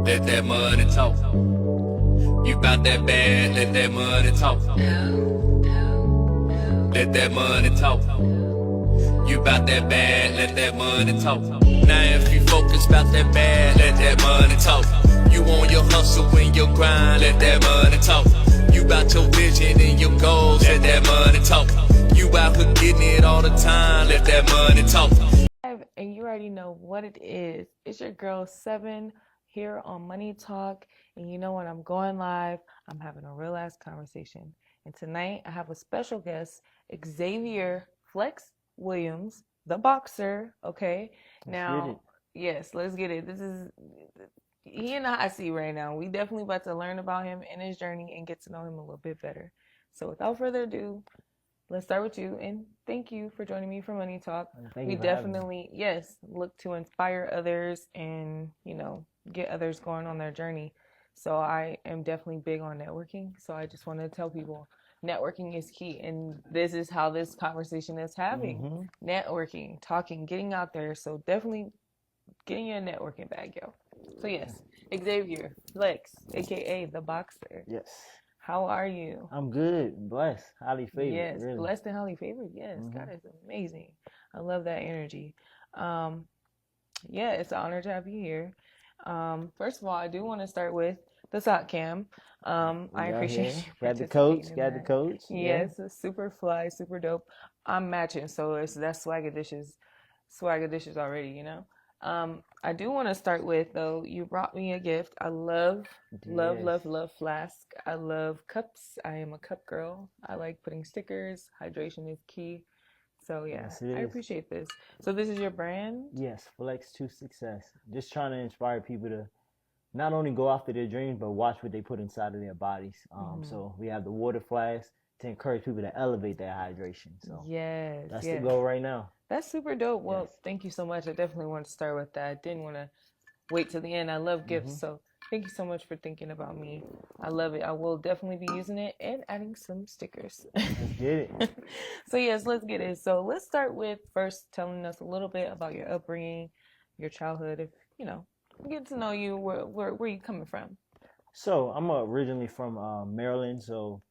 Let that money talk. You bout that bad, let that money talk. Let that money talk. You bout that bad, let that money talk. Now if you focus bout that bad, let that money talk. You on your hustle and your grind, let that money talk. You bout your vision and your goals, let that money talk. You out here getting it all the time, let that money talk. And you already know what it is. It's your girl 7 here on Money Talk. And you know when I'm going live, I'm having a real ass conversation. And tonight I have a special guest, Xavier Flexx Williams, the boxer. Okay. Now, yes, let's get it. This is he in the hot seat right now. We definitely about to learn about him and his journey and get to know him a little bit better. So without further ado, let's start with you, and thank you for joining me for Money Talk. We definitely, yes, look to inspire others and, get others going on their journey. So I am definitely big on networking. So I just want to tell people networking is key, and this is how this conversation is having. Networking, talking, getting out there. So definitely getting your networking bag, yo. So yes, Xavier Flexx, aka the boxer. Yes. How are you? I'm good, blessed, highly favored. Yes, really. Blessed and highly favored. Yes, God is amazing. I love that energy. Yeah, it's an honor to have you here. First of all, I do want to start with the sock cam. I appreciate you. Got the coach. Yes, it's super fly, super dope. I'm matching, so that's swagger dishes already. I do want to start with, though, you brought me a gift. I love flask. I love cups. I am a cup girl. I like putting stickers. Hydration is key. So yeah, Yes, I appreciate this. So this is your brand? Yes, Flexx to Success. Just trying to inspire people to not only go after their dreams, but watch what they put inside of their bodies. So we have the water flask to encourage people to elevate their hydration. So yes, that's the goal right now. That's super dope. Well, thank you so much. I definitely want to start with that. I didn't want to wait till the end. I love gifts, so thank you so much for thinking about me. I love it. I will definitely be using it and adding some stickers. Let's get it. So yes, let's get it. So let's start with first telling us a little bit about your upbringing, your childhood. If get to know you, where you coming from. So I'm originally from Maryland. So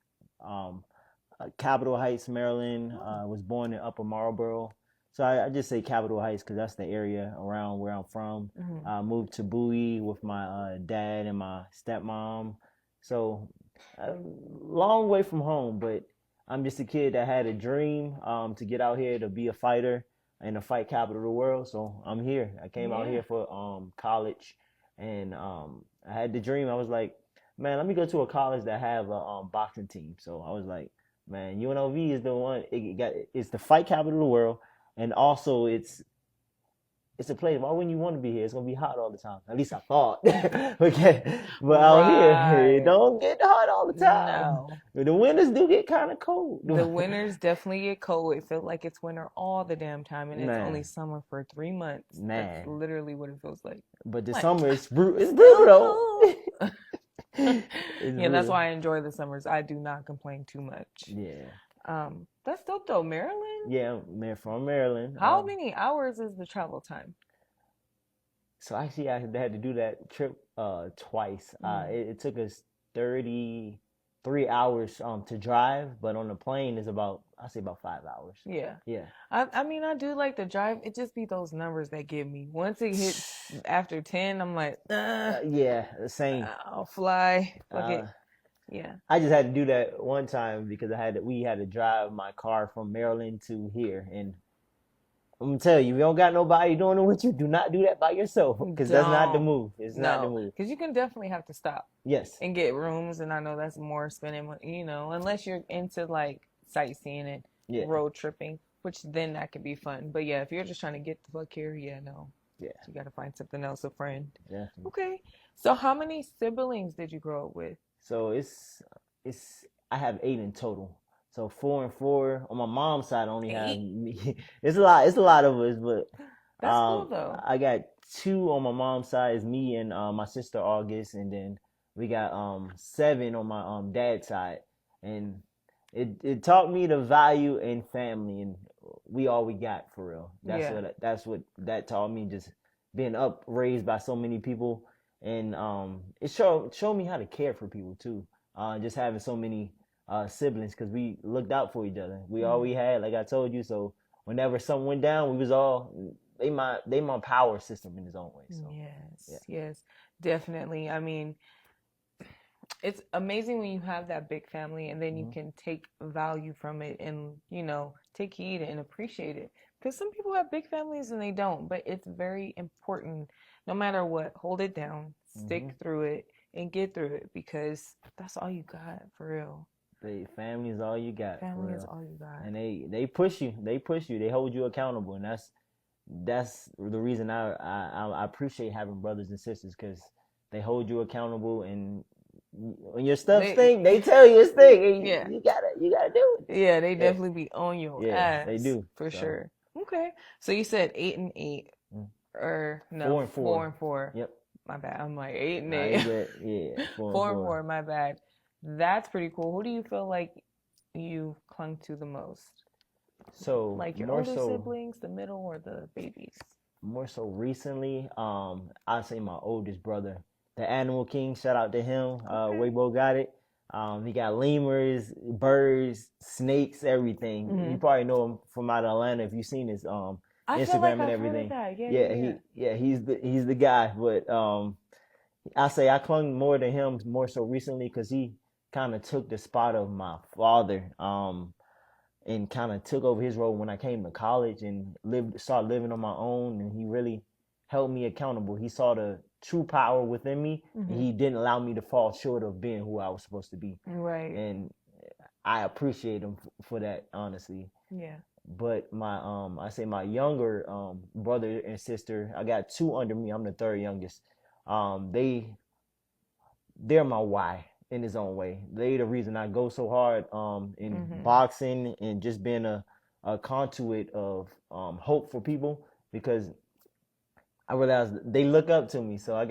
Capitol Heights, Maryland. Was born in Upper Marlboro. So I just say Capitol Heights because that's the area around where I'm from. I moved to Bowie with my dad and my stepmom. So a long way from home, but I'm just a kid that had a dream to get out here to be a fighter and to fight capital of the world. So I'm here. I came out here for college, and I had the dream. I was like, man, let me go to a college that have a boxing team. So I was like, man, UNLV is the one. It's the fight capital of the world. And also, it's a place. Why wouldn't you want to be here? It's gonna be hot all the time. At least I thought. Okay, but out here, it don't get hot all the time. No. But the winters do get kind of cold. The winters definitely get cold. It feels like it's winter all the damn time, and it's only summer for 3 months. That's literally what it feels like. But the summer is brutal though. Yeah, that's why I enjoy the summers. I do not complain too much. Yeah. That's dope though. Maryland? Yeah, man, from Maryland. How many hours is the travel time? So actually, I had to do that trip twice. It took us 33 hours to drive, but on the plane is about 5 hours. Yeah. Yeah. I mean, I do like the drive. It just be those numbers that get me. Once it hits after 10, I'm like, yeah, same. I'll fly. Okay. Yeah. I just had to do that one time because we had to drive my car from Maryland to here, and I'm gonna tell you, if you don't got nobody doing it with you, do not do that by yourself because that's not the move. It's not the move. Because you can definitely have to stop. Yes. And get rooms, and I know that's more spending, unless you're into like sightseeing and road tripping, which then that could be fun. But yeah, if you're just trying to get the fuck here, you got to find something else, a friend. Yeah. Okay. So how many siblings did you grow up with? So I have 8 in total. So 4 and 4 on my mom's side. I only have me. It's a lot of us, but that's cool though. I got 2 on my mom's side. Is me and my sister August, and then we got 7 on my dad's side. And it taught me the value in family, and we all we got for real. That's what that taught me. Just being raised by so many people. and it showed me how to care for people too. Just having so many siblings, because we looked out for each other. We all we had, like I told you. So whenever something went down, we was all they my power system in his own way. So Yes, definitely. I mean, it's amazing when you have that big family and then you can take value from it and, take heed and appreciate it. Because some people have big families and they don't, but it's very important, no matter what, hold it down, stick through it, and get through it, because that's all you got, for real. Family is all you got. Family is all you got. And they push you. They hold you accountable, and that's the reason I appreciate having brothers and sisters, because they hold you accountable, and when your stuff stink, they tell you it stink. You gotta do it. Yeah, they definitely be on your ass. They do for sure. Okay, so you said 8-8, or no, 4-4. Yep. My bad. I'm like 8-8. Yeah, 4-4. My bad. That's pretty cool. Who do you feel like you clung to the most? So like your older siblings, the middle, or the babies? More so recently, I'd say my oldest brother, the Animal King. Shout out to him. Weibo got it. He got lemurs, birds, snakes, everything. You probably know him from out of Atlanta if you've seen his Instagram and everything. He's the guy. But I say I clung more to him more so recently, because he kind of took the spot of my father. And kind of took over his role when I came to college and started living on my own, and he really held me accountable. He saw the true power within me, and he didn't allow me to fall short of being who I was supposed to be. Right. And I appreciate him for that, honestly. Yeah. But I say my younger brother and sister, I got two under me. I'm the third youngest. They're my why. In his own way. They the reason I go so hard in boxing and just being a conduit of hope for people, because I realize they look up to me. So I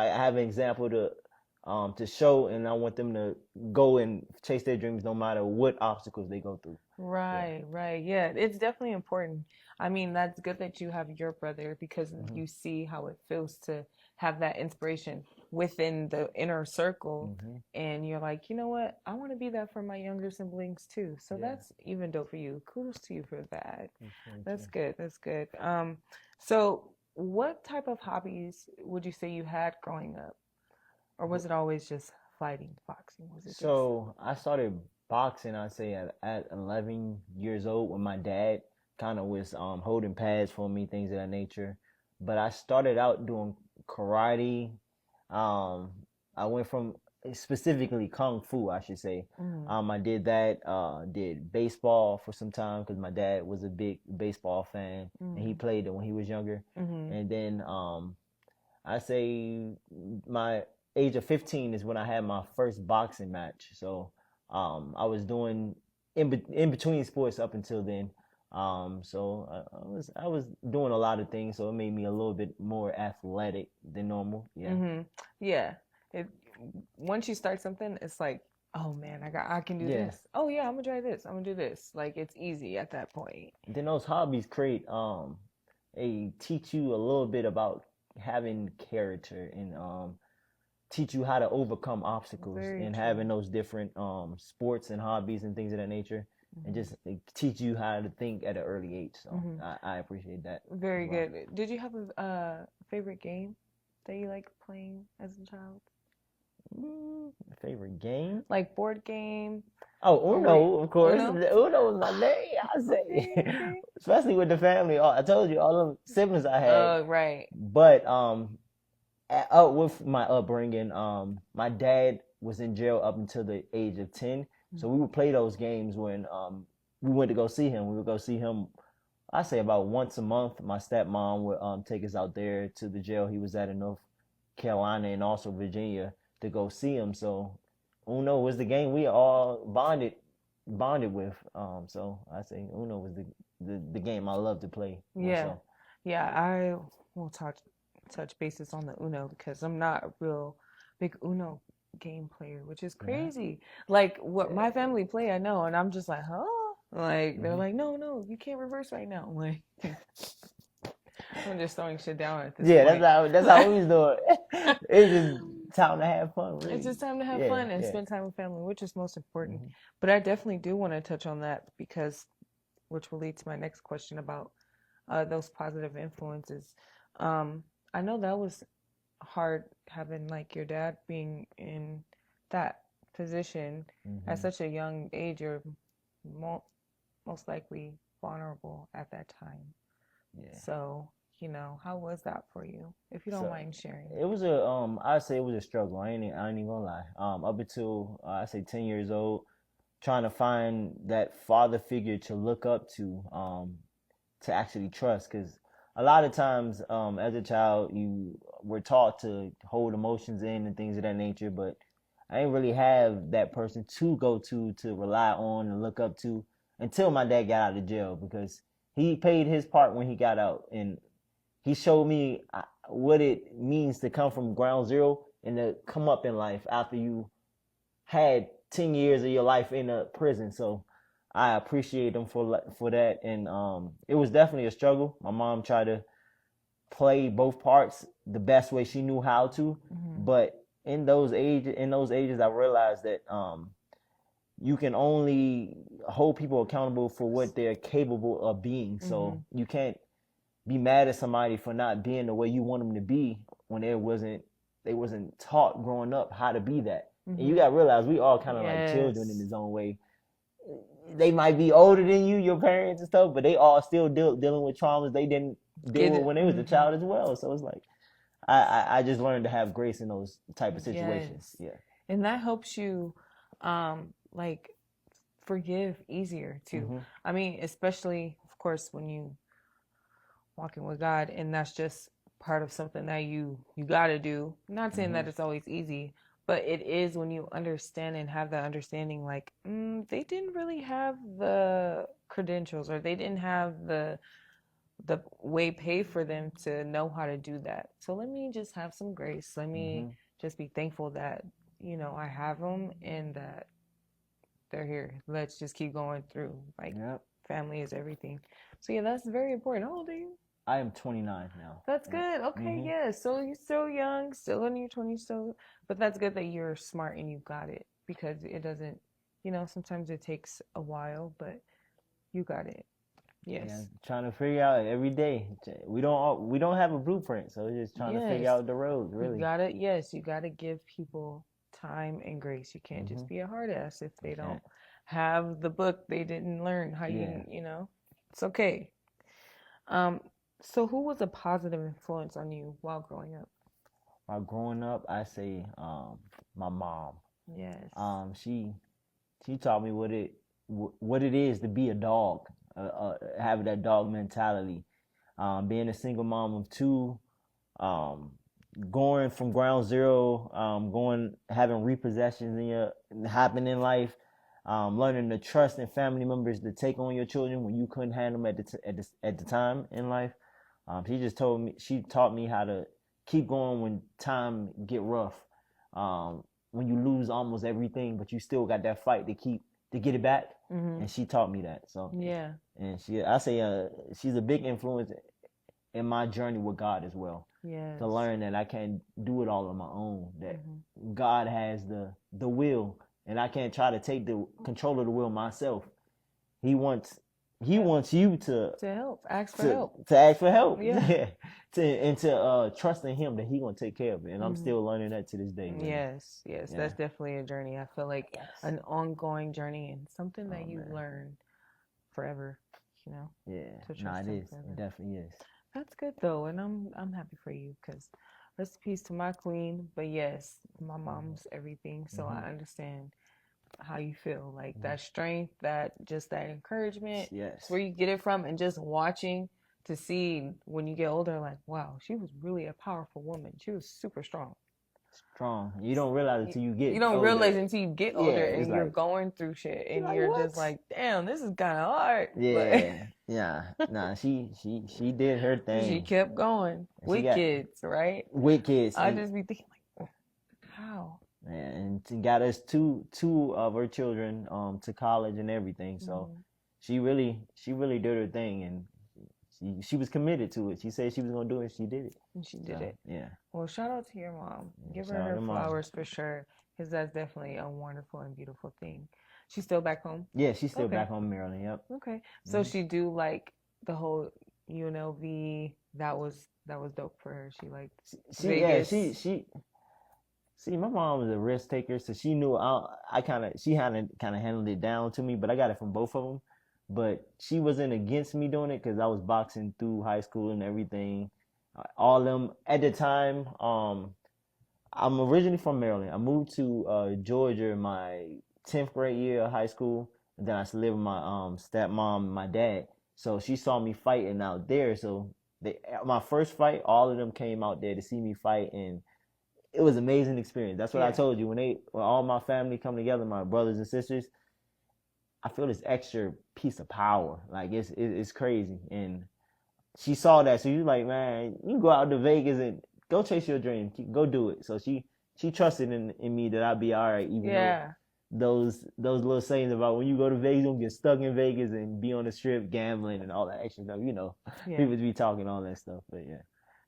have an example to show, and I want them to go and chase their dreams no matter what obstacles they go through. Right. Yeah, it's definitely important. I mean, that's good that you have your brother, because you see how it feels to have that inspiration within the inner circle, and you're like, you know what, I want to be that for my younger siblings too. So that's even dope for you. Kudos to you for that. That's good. So what type of hobbies would you say you had growing up, or was it always just fighting, boxing? I started boxing, I'd say at 11 years old, when my dad kind of was holding pads for me, things of that nature. But I started out doing karate. I went from specifically kung fu, I should say. I did that. Did baseball for some time, because my dad was a big baseball fan, and he played it when he was younger. And then I say my age of 15 is when I had my first boxing match. So I was doing in between sports up until then. So I was doing a lot of things, so it made me a little bit more athletic than normal. Yeah. Once you start something, it's like, oh man, I can do this. Oh yeah, I'm gonna try this. I'm gonna do this. Like, it's easy at that point. And then those hobbies they teach you a little bit about having character, and teach you how to overcome obstacles, and having those different sports and hobbies and things of that nature. And just teach you how to think at an early age. So I appreciate that. Very good. Did you have a favorite game that you liked playing as a child? Favorite game? Like board game? Oh, Uno, of course. Uno was my name, I say. Especially with the family. I told you, all the siblings I had. Oh, right. But with my upbringing, my dad was in jail up until the age of 10. So we would play those games when we went to go see him. We would go see him, I say about once a month. My stepmom would take us out there to the jail he was at in North Carolina and also Virginia to go see him. So Uno was the game we all bonded with. So I say Uno was the game I love to play. Yeah. I will touch bases on the Uno, because I'm not a real big Uno game player, which is crazy. Like what my family play, I know, and I'm just like, huh? Like they're like, no, you can't reverse right now. I'm I'm just throwing shit down at this Yeah, point. that's how we was doing. It's just time to have fun. Really. It's just time to have fun and spend time with family, which is most important. Mm-hmm. But I definitely do want to touch on that because, which will lead to my next question about those positive influences. I know that was hard having like your dad being in that position at such a young age. You're most likely vulnerable at that time. Yeah. So, how was that for you? If you don't mind sharing. It was I'd say it was a struggle. I ain't even gonna lie. Up until I say 10 years old, trying to find that father figure to look up to actually trust, because a lot of times as a child you were taught to hold emotions in and things of that nature, but I didn't really have that person to go to rely on and look up to until my dad got out of jail, because he paid his part when he got out, and he showed me what it means to come from ground zero and to come up in life after you had 10 years of your life in a prison. So I appreciate him for that. And it was definitely a struggle. My mom tried to play both parts the best way she knew how to. But in those ages, I realized that you can only hold people accountable for what they're capable of being. So you can't be mad at somebody for not being the way you want them to be when they wasn't taught growing up how to be that. And you got to realize we all kind of like children in his own way. They might be older than you, your parents and stuff, but they all still dealing with traumas they didn't deal with when they was a child as well. So it's like I just learned to have grace in those type of situations. Yeah. And that helps you like forgive easier too. I mean, especially of course when you walking with God, and that's just part of something that you got to do. I'm not saying that it's always easy, but it is when you understand and have that understanding, like they didn't really have the credentials, or they didn't have the way paid for them to know how to do that. So let me just have some grace. Let me just be thankful that I have them and that they're here. Let's just keep going through. Like family is everything. So yeah, that's very important. How old are you? I am 29 now. That's good. Okay, yeah. So you're still young, still in your 20s, but that's good that you're smart and you got it, because it doesn't, sometimes it takes a while, but you got it. Yes. Yeah, trying to figure out every day. We don't have a blueprint, so we're just trying to figure out the road, really. You gotta give people time and grace. You can't just be a hard ass if they don't have the book. They didn't learn how it's okay. So who was a positive influence on you while growing up? While growing up, I say my mom. Yes. She taught me what it is to be a dog, having that dog mentality. Being a single mom of two, going from ground zero, having repossessions happen in life, learning to trust in family members to take on your children when you couldn't handle them at the time in life. She taught me how to keep going when time get rough. When you lose almost everything, but you still got that fight to get it back. And she taught me that. So yeah. And she's a big influence in my journey with God as well. Yes. To learn that I can't do it all on my own. That God has the will, and I can't try to take the control of the will myself. He wants you to help, ask for help. To ask for help. Yeah. To trust in him that he gonna take care of it. And I'm still learning that to this day. Man. Yes. Yeah. That's definitely a journey. I feel like an ongoing journey, and something that you learn forever, Yeah. To trust it is. forever. It definitely is. That's good though, and I'm happy for you, because rest in peace to my queen. But yes, my mom's everything, so I understand how you feel, like that strength, that encouragement. Yes. Where you get it from, and just watching to see when you get older, like, wow, she was really a powerful woman. She was super strong. You don't realize until you get older. Realize until you get older, and you're like, going through shit, and you're just like, damn, this is kind of hard. Yeah. Nah, she did her thing. She kept going with kids, right? With kids. I just be thinking, like, how? Yeah, and she got us two of her children to college and everything. So she really did her thing, and she was committed to it. She said she was gonna do it. She did it. And she did So, it. yeah. Well, shout out to your mom. Give her shout out her to mom. flowers for sure, because that's definitely a wonderful and beautiful thing. She's still back home? Yeah, she's still back home in Maryland. Yep. Okay. So she do like the whole UNLV. That was dope for her. She liked Vegas. She see, my mom was a risk taker, so she knew she had kind of handled it down to me, but I got it from both of them. But she wasn't against me doing it because I was boxing through high school and everything. All of them at the time. I'm originally from Maryland. I moved to Georgia my 10th grade year of high school. And then I used to live with my stepmom and my dad. So she saw me fighting out there. So my first fight, all of them came out there to see me fight, and it was an amazing experience. That's what I told you. When all my family come together, my brothers and sisters, I feel this extra piece of power. Like it's crazy. And she saw that. So you like, man, you can go out to Vegas and go chase your dream. Go do it. So she trusted in me that I'd be all right, even though those little sayings about when you go to Vegas, you don't get stuck in Vegas and be on the strip gambling and all that extra stuff. You know, people be talking all that stuff. But yeah,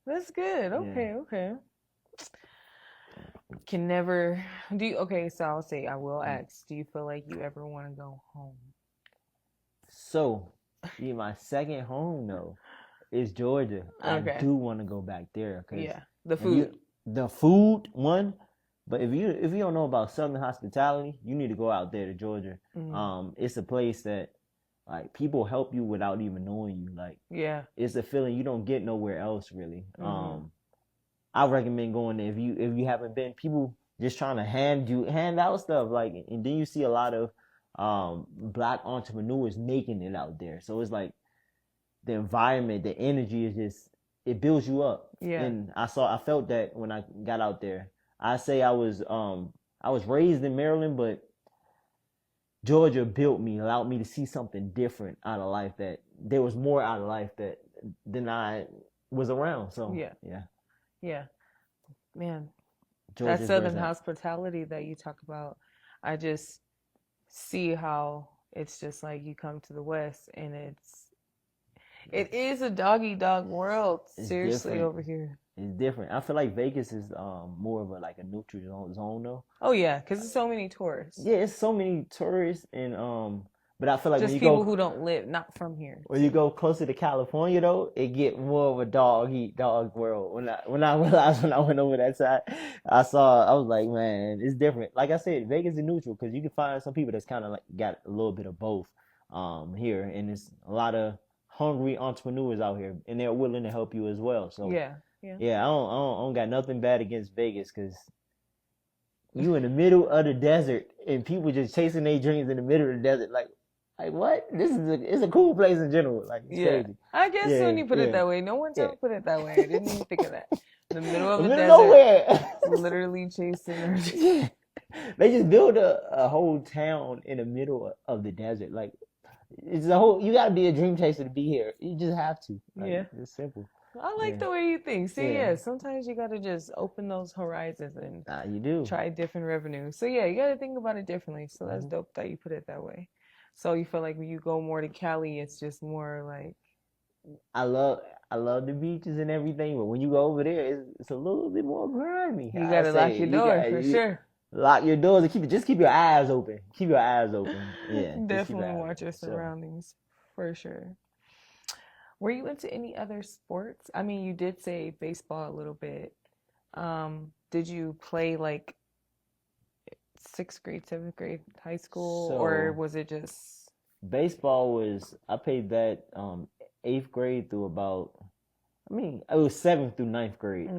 that's good. Okay. Can never do you, okay, so I will ask, do you feel like you ever want to go home? So my second home though is Georgia. Okay. I do want to go back there because the food. The food one, but if you don't know about Southern hospitality, you need to go out there to Georgia. It's a place that like people help you without even knowing you. Like it's a feeling you don't get nowhere else really. I recommend going there if you haven't been. People just trying to hand out stuff like, and then you see a lot of Black entrepreneurs making it out there. So it's like the environment, the energy is just, it builds you up. Yeah. And I felt that when I got out there. I say I was raised in Maryland, but Georgia built me, allowed me to see something different out of life, that there was more out of life than I was around. So yeah. Man, Georgia's that Southern hospitality that you talk about, I just see how it's just like you come to the West and it is a dog world. Seriously, different. Over here. It's different. I feel like Vegas is more of a neutral zone though. Oh yeah, because there's so many tourists. Yeah, it's so many tourists, and but I feel like just when you people who don't live, not from here. When you go closer to California though, it get more of a dog world. When I realized when I went over that side, I was like, man, it's different. Like I said, Vegas is neutral because you can find some people that's kind of like got a little bit of both here, and there's a lot of hungry entrepreneurs out here, and they're willing to help you as well. So yeah, I don't got nothing bad against Vegas because you in the middle of the desert and people just chasing their dreams in the middle of the desert, like what? It's a cool place in general. Like it's crazy. I guess when you put it that way, no one told put it that way. I didn't even think of that. In the middle of the desert, nowhere, literally chasing her. They just build a whole town in the middle of the desert. Like it's a whole. You gotta be a dream chaser to be here. You just have to. Like, it's simple. I like the way you think. See, sometimes you gotta just open those horizons and you do try different revenues. So you gotta think about it differently. So that's dope that you put it that way. So you feel like when you go more to Cali, it's just more like. I love the beaches and everything, but when you go over there, it's a little bit more grimy. You gotta lock your door for sure. Lock your doors and keep your eyes open. Keep your eyes open. Yeah, definitely watch your surroundings for sure. Were you into any other sports? I mean, you did say baseball a little bit. Did you play like 6th grade, 7th grade, high school, or was it just baseball? I played that 8th grade through about. I mean, it was 7th through 9th grade.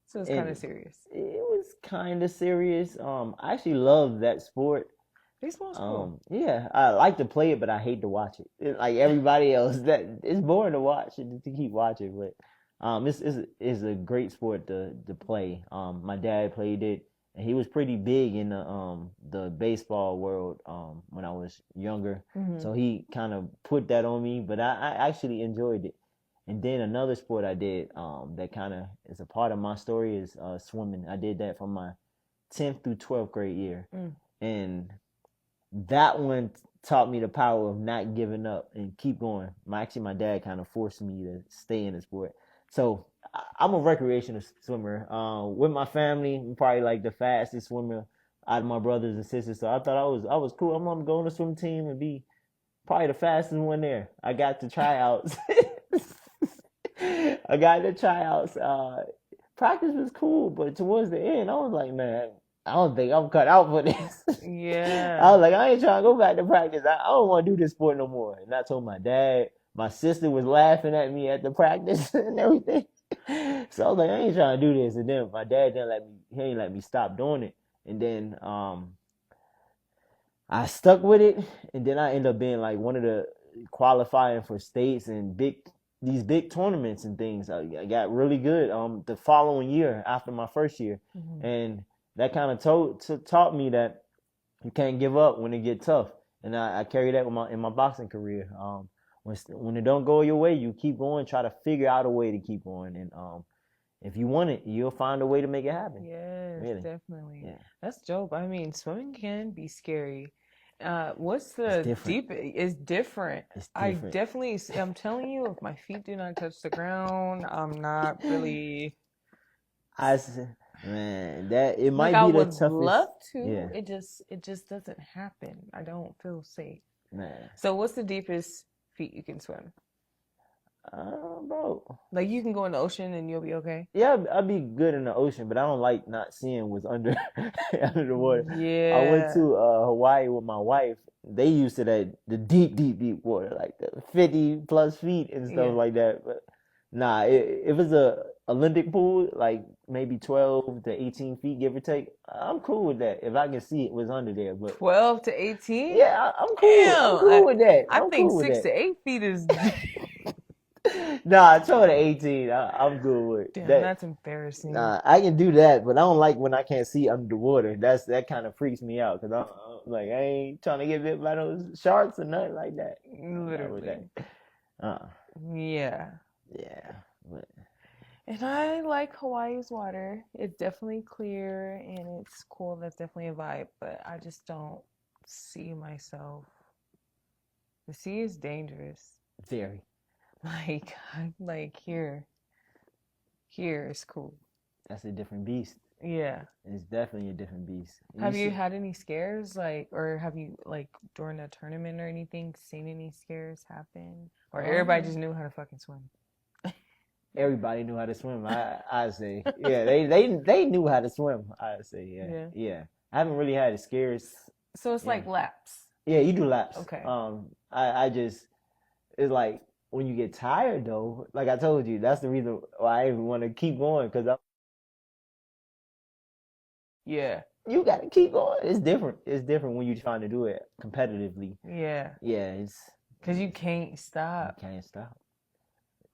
So it's kind of serious. It was kind of serious. I actually love that sport. Baseball's cool. Yeah, I like to play it, but I hate to watch it. Like everybody else, it's boring to watch it, to keep watching. But it's a great sport to play. My dad played it, and he was pretty big in the baseball world when I was younger. Mm-hmm. So he kind of put that on me, but I actually enjoyed it. And then another sport I did that kind of is a part of my story is swimming. I did that from my 10th through 12th grade year. And that one, taught me the power of not giving up and keep going. My dad kind of forced me to stay in the sport. So I'm a recreational swimmer. With my family, I'm probably like the fastest swimmer out of my brothers and sisters. So I thought I was cool. I'm gonna go on the swim team and be probably the fastest one there. I got the tryouts. I got the tryouts. Practice was cool, but towards the end, I was like, man, I don't think I'm cut out for this. Yeah. I was like, I ain't trying to go back to practice. I don't want to do this sport no more. And I told my dad. My sister was laughing at me at the practice and everything. So I was like, I ain't trying to do this. And then my dad he ain't let me stop doing it. And then I stuck with it. And then I ended up being like one of the qualifying for states and these big tournaments and things. I got really good the following year after my first year. Mm-hmm. And that kind of taught me that you can't give up when it gets tough. And I carry that in my boxing career. When it don't go your way, you keep going, try to figure out a way to keep going. And if you want it, you'll find a way to make it happen. Yes, really. Definitely. Yeah. That's dope. I mean, swimming can be scary. What's the deep? It's different. I'm telling you, if my feet do not touch the ground, I'm not really. Man, that it might be the toughest. I would love to. Yeah. It just doesn't happen. I don't feel safe. Man. So what's the deepest feet you can swim? Bro. Like you can go in the ocean and you'll be okay? Yeah, I'd be good in the ocean, but I don't like not seeing what's under the water. Yeah. I went to Hawaii with my wife. They used to the deep water, like the 50 plus feet and stuff like that. But nah, if it's a Olympic pool, like maybe 12 to 18 feet, give or take, I'm cool with that. If I can see what's under there. But 12 to 18? Yeah, I'm cool. I'm cool with that. I think 6 to 8 feet is. Nah, 12 to 18, I'm good with. Damn, that's embarrassing. Nah, I can do that, but I don't like when I can't see under the water. That kind of freaks me out because I'm like, I ain't trying to get bit by those sharks or nothing like that. Literally. Yeah. But. And I like Hawaii's water. It's definitely clear and it's cool. That's definitely a vibe, but I just don't see myself. The sea is dangerous. Very. Like here is cool. That's a different beast. Yeah. It's definitely a different beast. Have you had any scares, or have you, during a tournament or anything, seen any scares happen? Or everybody just knew how to fucking swim? Everybody knew how to swim, I say. Yeah, they knew how to swim, I say, yeah. I haven't really had scares. So it's like laps? Yeah, you do laps. Okay. It's like, when you get tired, though, like I told you, that's the reason why I even want to keep going, because you got to keep going. It's different. It's different when you're trying to do it competitively. Yeah. Yeah, it's... Because you can't stop. You can't stop.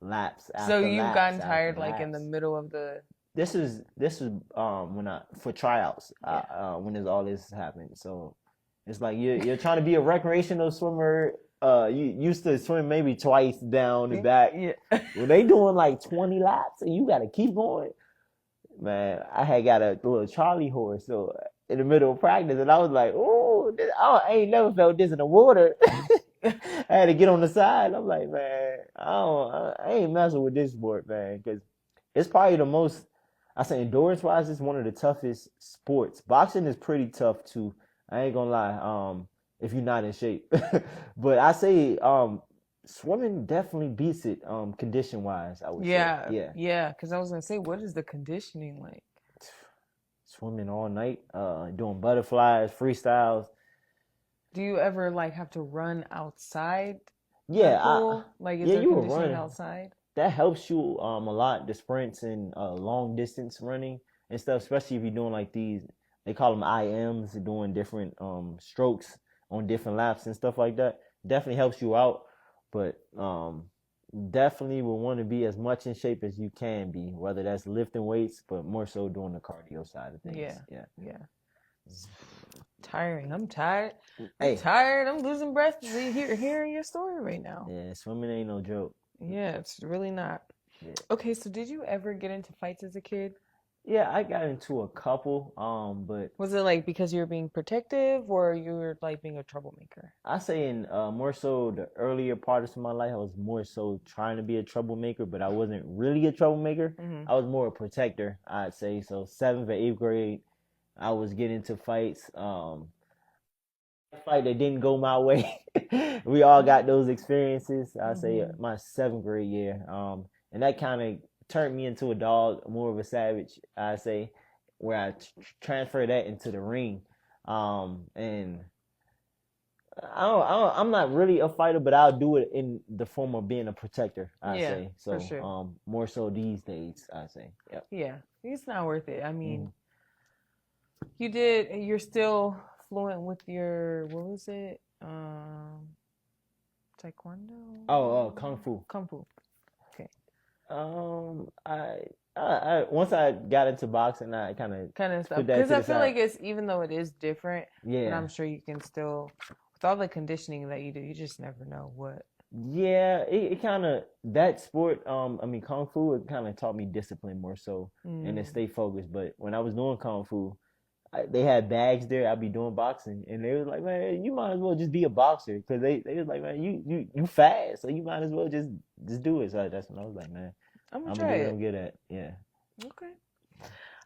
Laps after So you've laps gotten tired, laps. in the middle of the... This is for tryouts, when all this happened. So it's like you're trying to be a recreational swimmer. You used to swim maybe twice down and back. Yeah. When they doing like 20 laps and you got to keep going. Man, I had got a little Charlie horse so in the middle of practice, and I was like, "Oh, I ain't never felt this in the water." I had to get on the side. I'm like, man, I ain't messing with this sport, man, because it's probably the most. I say endurance-wise, it's one of the toughest sports. Boxing is pretty tough too. I ain't gonna lie. If you're not in shape, but I say swimming definitely beats it condition-wise. I would say. Yeah. Because I was gonna say, what is the conditioning like? Swimming all night, doing butterflies, freestyles. Do you ever have to run outside? Yeah, is there conditioning outside? That helps you a lot. The sprints and long distance running and stuff, especially if you're doing these. They call them IMs, doing different strokes on different laps and stuff like that. Definitely helps you out, but definitely will want to be as much in shape as you can be, whether that's lifting weights, but more so doing the cardio side of things. Yeah. Tiring. I'm tired. I'm tired. I'm losing breath hearing your story right now. Yeah, swimming ain't no joke. Yeah, it's really not. Yeah. Okay, so did you ever get into fights as a kid? Yeah, I got into a couple, but Was it like because you were being protective or you were like being a troublemaker? I say in more so the earlier parts of my life, I was more so trying to be a troublemaker, but I wasn't really a troublemaker. Mm-hmm. I was more a protector, I'd say. So seventh or eighth grade, I was getting into fights. Fight that didn't go my way. We all got those experiences. I say Mm-hmm. my seventh grade year, and that kind of turned me into a dog, more of a savage. I say, where I transferred that into the ring, and I'm not really a fighter, but I'll do it in the form of being a protector. I Yeah, say for so. sure. More so these days. I say, yep. Yeah, it's not worth it. I Hmm. mean, you're still fluent with your, what was it? Taekwondo? Kung fu. Kung Fu. Okay. I once I got into boxing, I kind of Kind of stuff. put that Because to I the feel side. like it's, even though it is different, but Yeah, I'm sure you can still, with all the conditioning that you do, you just never know what. yeah. It kind of that sport. I mean, kung fu. It kind of taught me discipline more so, and to Mm. stay focused. But when I was doing kung fu, they had bags there. I'd be doing boxing, and they was like, "Man, you might as well just be a boxer," because they was like, "Man, you fast, so you might as well just do it." So that's when I was like, "Man, I'm gonna I'm gonna try do what I'm it. good at." Yeah. Okay.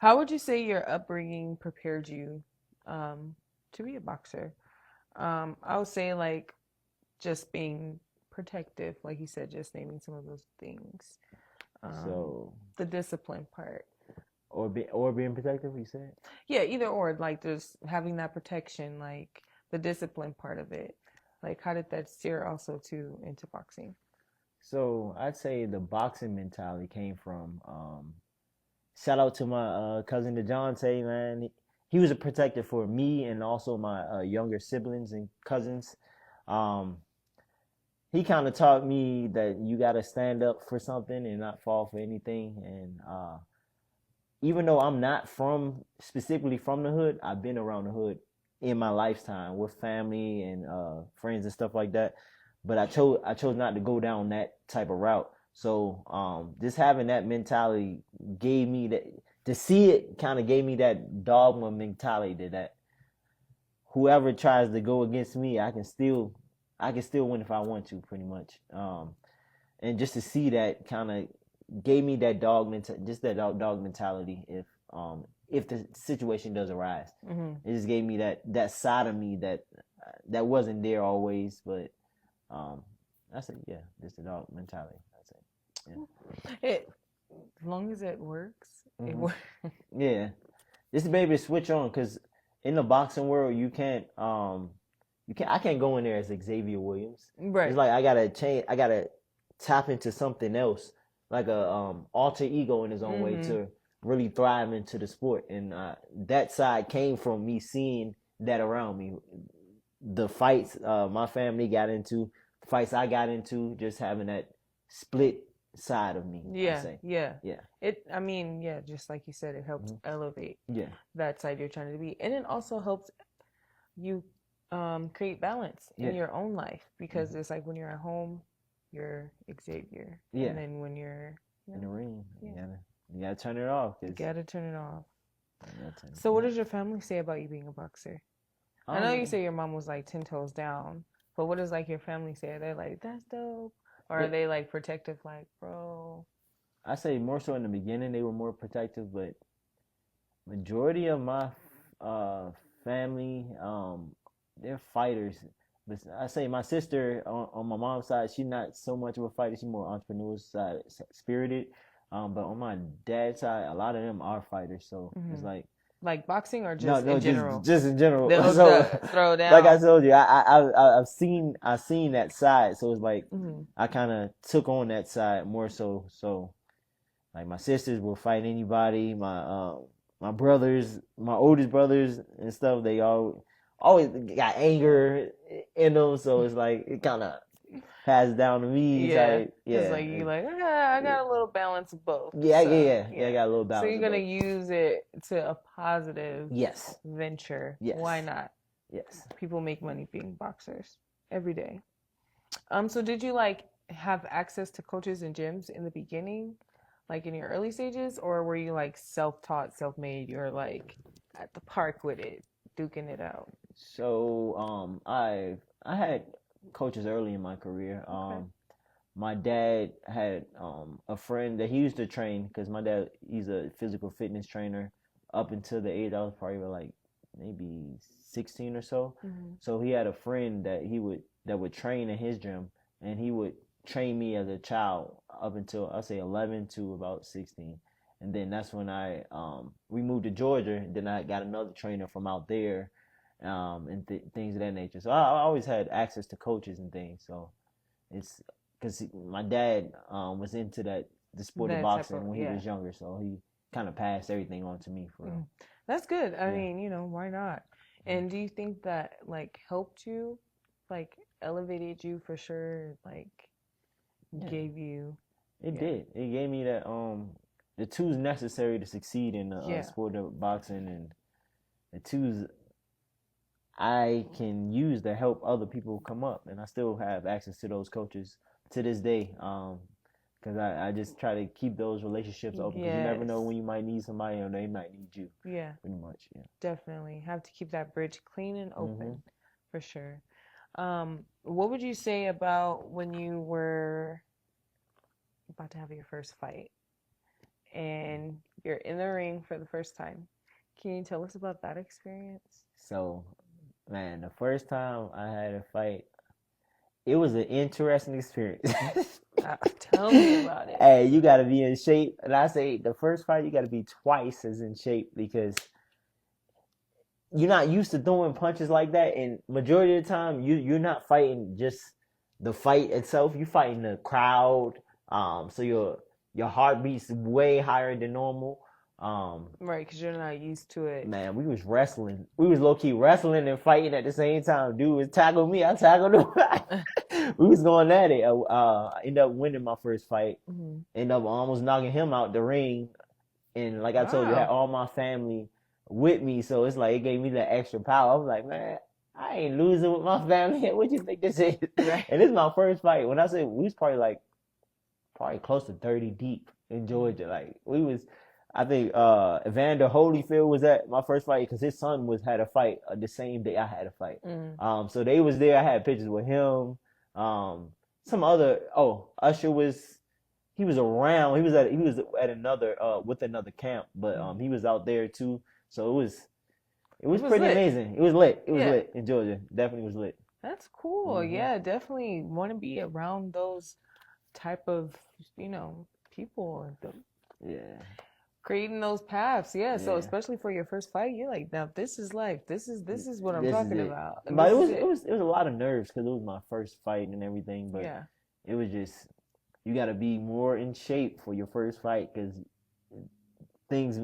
How would you say your upbringing prepared you to be a boxer? I would say like just being protective, like you said, just naming some of those things. Um, So the discipline part. or being protective, you said. Yeah, either or, like just having that protection, like the discipline part of it. Like how did that steer also to into boxing? So I'd say the boxing mentality came from shout out to my cousin DeJounte, man. He was a protector for me and also my younger siblings and cousins. Um, he kind of taught me that you got to stand up for something and not fall for anything. And even though I'm not from specifically from the hood, I've been around the hood in my lifetime with family and friends and stuff like that. But I chose not to go down that type of route. So just having that mentality gave me that to see it kind of gave me that dogma mentality that whoever tries to go against me, I can still win if I want to, pretty much. And just to see that kind of gave me that just that dog mentality if the situation does arise. Mm-hmm. It just gave me that side of me that wasn't there always, but I said yeah, just the dog mentality. I said It, as long as it works, yeah. it Hmm. works. Yeah, just to be able to switch on because in the boxing world you can't I can't go in there as Xavier Williams. It's Right. like I gotta tap into something else, like a alter ego in his own way Mm-hmm. to really thrive into the sport. And that side came from me seeing that around me. The fights my family got into, the fights I got into, just having that split side of me, I Yeah, say. yeah. Yeah. I mean, yeah, just like you said, it helps Hmm. elevate Yeah. that side you're trying to be. And it also helps you create balance in Yeah. your own life because Hmm. it's like when you're at home, you're Xavier. Yeah. And then when you're, In the ring, you yeah, gotta you gotta turn it off you because gotta turn it off. you gotta turn So, it. what Yeah. does your family say about you being a boxer? I know you Um, say your mom was like 10 toes down, but what does like your family say? Are they like, that's dope? Or are it, they like protective, like, bro? I say more so in the beginning they were more protective, but majority of my uh family they're fighters. But I say my sister on my mom's side, she's not so much of a fighter. She's more entrepreneurial side spirited. But on my dad's side, a lot of them are fighters. So it's Mm-hmm. like Like boxing or no, just no, in just general? just in general. They'll So, throw like I down. told you, I've seen that side. So it's like Mm-hmm. I kind of took on that side more so. So like my sisters will fight anybody. My brothers, my oldest brothers and stuff, they all always got anger in them. So it's like it kind of passed down to me. It's Yeah, like it's yeah, like you like I yeah, got a little balance of both. yeah, yeah, So yeah, yeah. I yeah, got a little so balance you're of gonna both. use it to a positive Yes, venture. Why yes, not? yes. People make money being boxers every day. So did you like have access to coaches and gyms in the beginning? like in your early stages, or were you like self-taught, self-made? You're like at the park with it, duking it out. So I had coaches early in my career. Okay. My dad had a friend that he used to train because my dad he's a physical fitness trainer up until the age I was probably like maybe 16 or so. Mm-hmm. So he had a friend that would train in his gym, and he would train me as a child up until I say 11 to about 16. And then that's when I we moved to Georgia. And then I got another trainer from out there, and things of that nature. So I always had access to coaches and things. So it's because my dad was into the sport of That type boxing of, when he yeah. was younger. So he kind of passed everything on to me for real. That's good. I Yeah. mean, you know, why not? And do you think that like helped you, like elevated you for sure, like Yeah. gave you, It yeah. did. It gave me that the tools necessary to succeed in the Yeah. sport of boxing, and the tools I can use to help other people come up. And I still have access to those coaches to this day. Because I just try to keep those relationships open, because you never know Yes. when you might need somebody or they might need you. Yeah, Pretty much, yeah. definitely. Have to keep that bridge clean and open Mhm. for sure. What would you say about when you were about to have your first fight and you're in the ring for the first time? Can you tell us about that experience? So, man, the first time I had a fight, it was an interesting experience. Tell me about it. Hey, you got to be in shape. And I say the first fight, you got to be twice as in shape, because you're not used to throwing punches like that. And majority of the time, you're not fighting just the fight itself. You're fighting the crowd. So your heartbeat's way higher than normal. Right, because you're not used to it. Man, we was wrestling. We was low key wrestling and fighting at the same time. Dude was tackling me. I tackled him. We was going at it. I ended up winning my first fight. Mm-hmm. Ended up almost knocking him out the ring. And like I told you, I had all my family with me, so it's like it gave me that extra power. I was like, man, I ain't losing with my family. What you think this is? Right. And this is my first fight. When I say we was probably close to 30 deep in Georgia. Like we was, I think Evander Holyfield was at my first fight because his son had a fight the same day I had a fight. So they was there. I had pictures with him. Some other Usher was. He was around. He was at another with another camp, but he was out there too. So it was pretty lit. Amazing. It was lit. It was Yeah. lit in Georgia. Definitely was lit. That's cool. Mhm. Yeah, definitely want to be around those type of, people Yeah. creating those paths. Yeah. So Yeah. especially for your first fight, you're like, now this is life. This is what I'm This is talking it. about. But This is it was a lot of nerves because it was my first fight and everything. But yeah. it was just you got to be more in shape for your first fight because things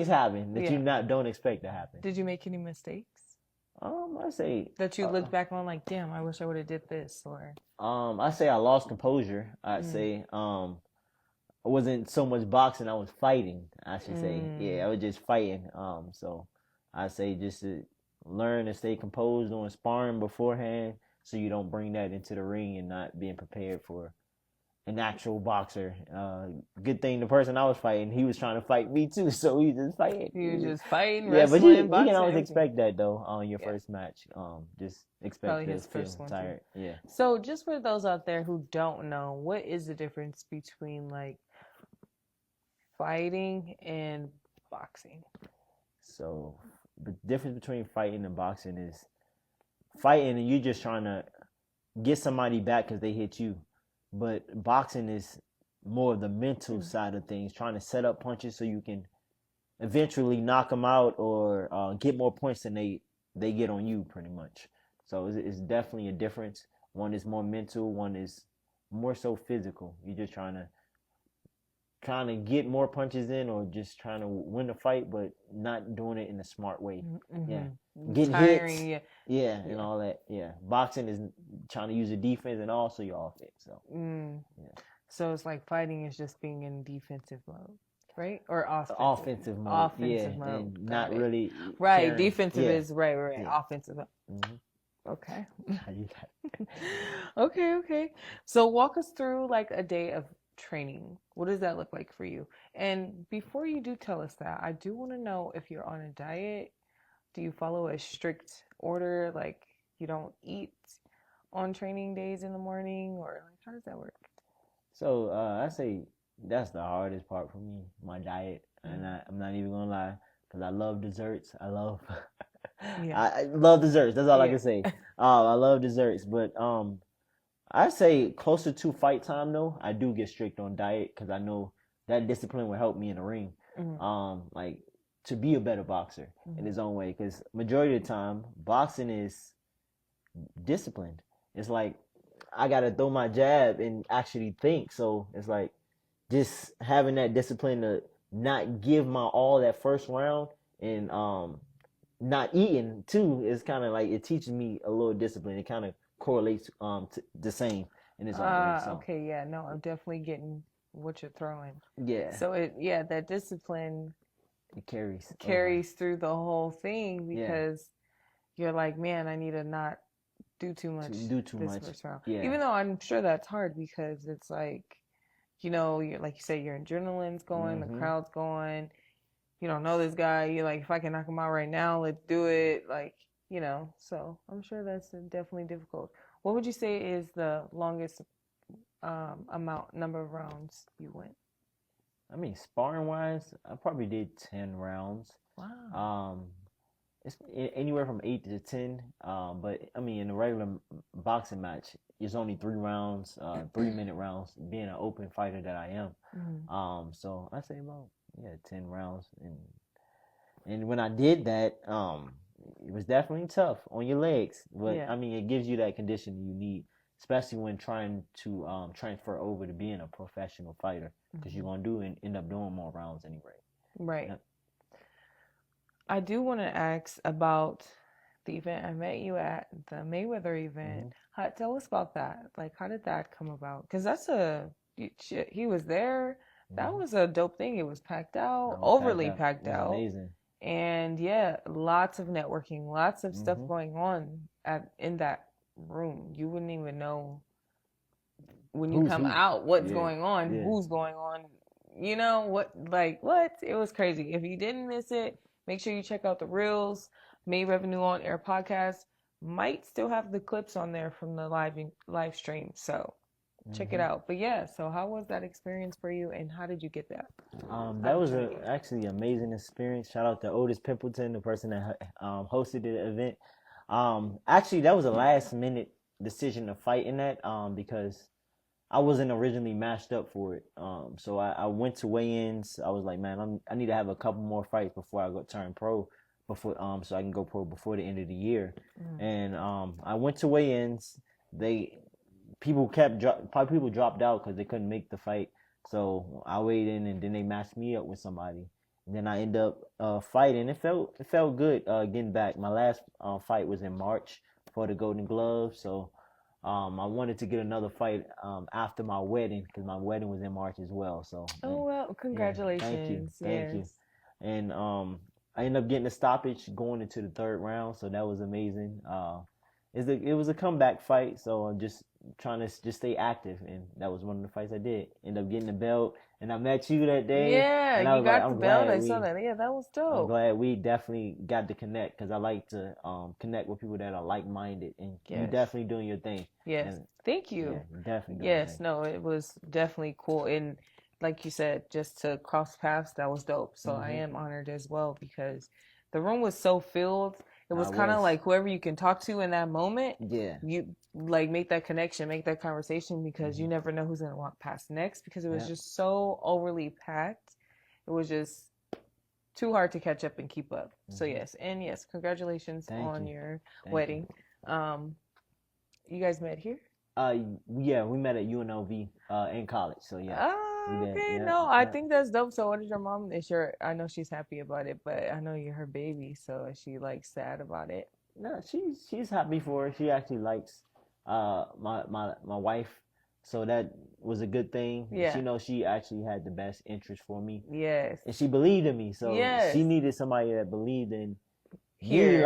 happen that Yeah. you don't expect to happen. Did you make any mistakes I say that you look back on like, damn, I wish I would have did this, or I say I lost composure. I'd say I wasn't so much boxing, I was fighting, I should say. Yeah, I was just fighting. So I say just to learn to stay composed on sparring beforehand so you don't bring that into the ring and not being prepared for an actual boxer. Good thing the person I was fighting, he was trying to fight me too, so we just fighting. you were just fighting, Yeah, but wrestling, you boxing, can always everything. expect that though on your Yeah. first match. Just expect Probably to his feel first one, too. tired. Yeah. So just for those out there who don't know, what is the difference between like fighting and boxing? So the difference between fighting and boxing is fighting and you're just trying to get somebody back because they hit you. But boxing is more of the mental side of things, trying to set up punches so you can eventually knock them out or get more points than they get on you, pretty much. So it's definitely a difference. One is more mental, one is more so physical. You're just trying to get more punches in or just trying to win the fight, but not doing it in a smart way. Yeah. Getting Tiring, hits. yeah. Yeah, and all that. Yeah. Boxing is trying to use your defense and also your offense. So yeah. So it's like fighting is just being in defensive mode, right? Or offensive. Offensive mode. Offensive yeah, mode. and Got not it. really Right. caring. Defensive Yeah. is right. Yeah. Offensive. Okay. You got it. Okay. So walk us through like a day of training? What does that look like for you? And before you do tell us that, I do want to know if you're on a diet. Do you follow a strict order? Like you don't eat on training days in the morning, or like how does that work? So I say that's the hardest part for me, my diet, and I'm not even gonna lie, because I love desserts. I love, I love desserts. That's all I can say. I love desserts, but I say closer to fight time though, I do get strict on diet because I know that discipline will help me in the ring. Like to be a better boxer in his own way, because majority of the time boxing is disciplined. It's like I gotta throw my jab and actually think. So it's like just having that discipline to not give my all that first round and not eating too is kind of like it teaches me a little discipline. It kind of correlates to the same in its own way. So. Okay, yeah, no, I'm definitely getting what you're throwing. Yeah. So that discipline it carries through the whole thing because you're like, man, I need to not do too much this first round. Yeah. Even though I'm sure that's hard because it's like, you're like you say, your adrenaline's going, the crowd's going. You don't know this guy. You're like, if I can knock him out right now, let's do it. Like, so I'm sure that's definitely difficult. What would you say is the longest number of rounds you went? I mean, sparring wise, I probably did 10 rounds. Wow. It's anywhere from 8 to 10. But I mean, in a regular boxing match, it's only 3 rounds, 3-minute rounds. Being an open fighter that I am, so I say about 10 rounds. And when I did that, it was definitely tough on your legs. But I mean, it gives you that conditioning you need, especially when trying to transfer over to being a professional fighter, because you're gonna end up doing more rounds anyway. Right. Yep. I do want to ask about the event I met you at, the Mayweather event. Tell us about that. Like, how did that come about? Because he was there. That was a dope thing. It was packed out, overly packed out. Amazing. And lots of networking, lots of stuff going on in that room. You wouldn't even know when you come out what's going on, who's going on. What? It was crazy. If you didn't miss it, make sure you check out the Reels. May Revenue on Air podcast might still have the clips on there from the live stream. So check it out. But so how was that experience for you, and how did you get that? That was actually an amazing experience. Shout out to Otis Pimpleton, the person that hosted the event. Actually, that was a last minute decision to fight in that because I wasn't originally matched up for it. So I went to weigh-ins. I was like, man, I need to have a couple more fights before I go turn pro, so I can go pro before the end of the year. And I went to weigh-ins. People dropped out because they couldn't make the fight. So I weighed in, and then they matched me up with somebody. And then I ended up fighting. It felt good getting back. My last fight was in March for the Golden Glove. So I wanted to get another fight after my wedding because my wedding was in March as well. So congratulations! Thank you. And I ended up getting a stoppage going into the 3rd round. So that was amazing. It was a comeback fight, so I'm just trying to just stay active, and that was one of the fights I did. Ended up getting the belt, and I met you that day. Yeah, and you got the belt. I saw that. Yeah, that was dope. I'm glad we definitely got to connect because I like to connect with people that are like-minded, and you're definitely doing your thing. Yes, thank you. Yeah, definitely. Yes, no, it was definitely cool, and like you said, just to cross paths, that was dope. So I am honored as well because the room was so filled. It was kind of like whoever you can talk to in that moment. Yeah. You like make that connection, make that conversation because you never know who's going to walk past next because it was just so overly packed. It was just too hard to catch up and keep up. So yes, congratulations on your wedding. You guys met here? Yeah, we met at UNLV in college. So yeah. Okay, I think that's dope. So what is your mom? I know she's happy about it, but I know you're her baby, so is she like sad about it? No, she's happy for her. She actually likes my wife, so that was a good thing. Yeah. She actually had the best interest for me. Yes. And she believed in me, so she needed somebody that believed in me,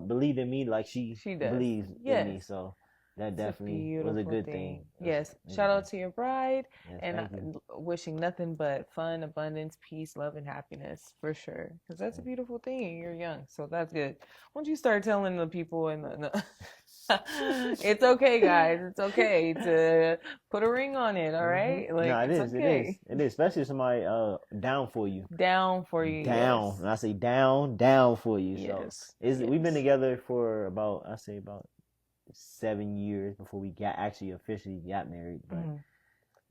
believed in me like she believes in me. So that It's a definitely was a beautiful good thing. thing. Yes. It was a Shout good out thing. to your bride, Yes, and thank you. wishing nothing but fun, abundance, peace, love, and happiness for sure. Because that's a beautiful thing, and you're young, so that's good. Once you start telling the people in the it's okay, guys. It's okay to put a ring on it. All right, like No, it it's is. It is. okay. It is. Especially if somebody down for you. Down for you, Down. yes, And I say down for you. So yes, is we've been yes. together for about, I say, about 7 years before we got actually officially got married. But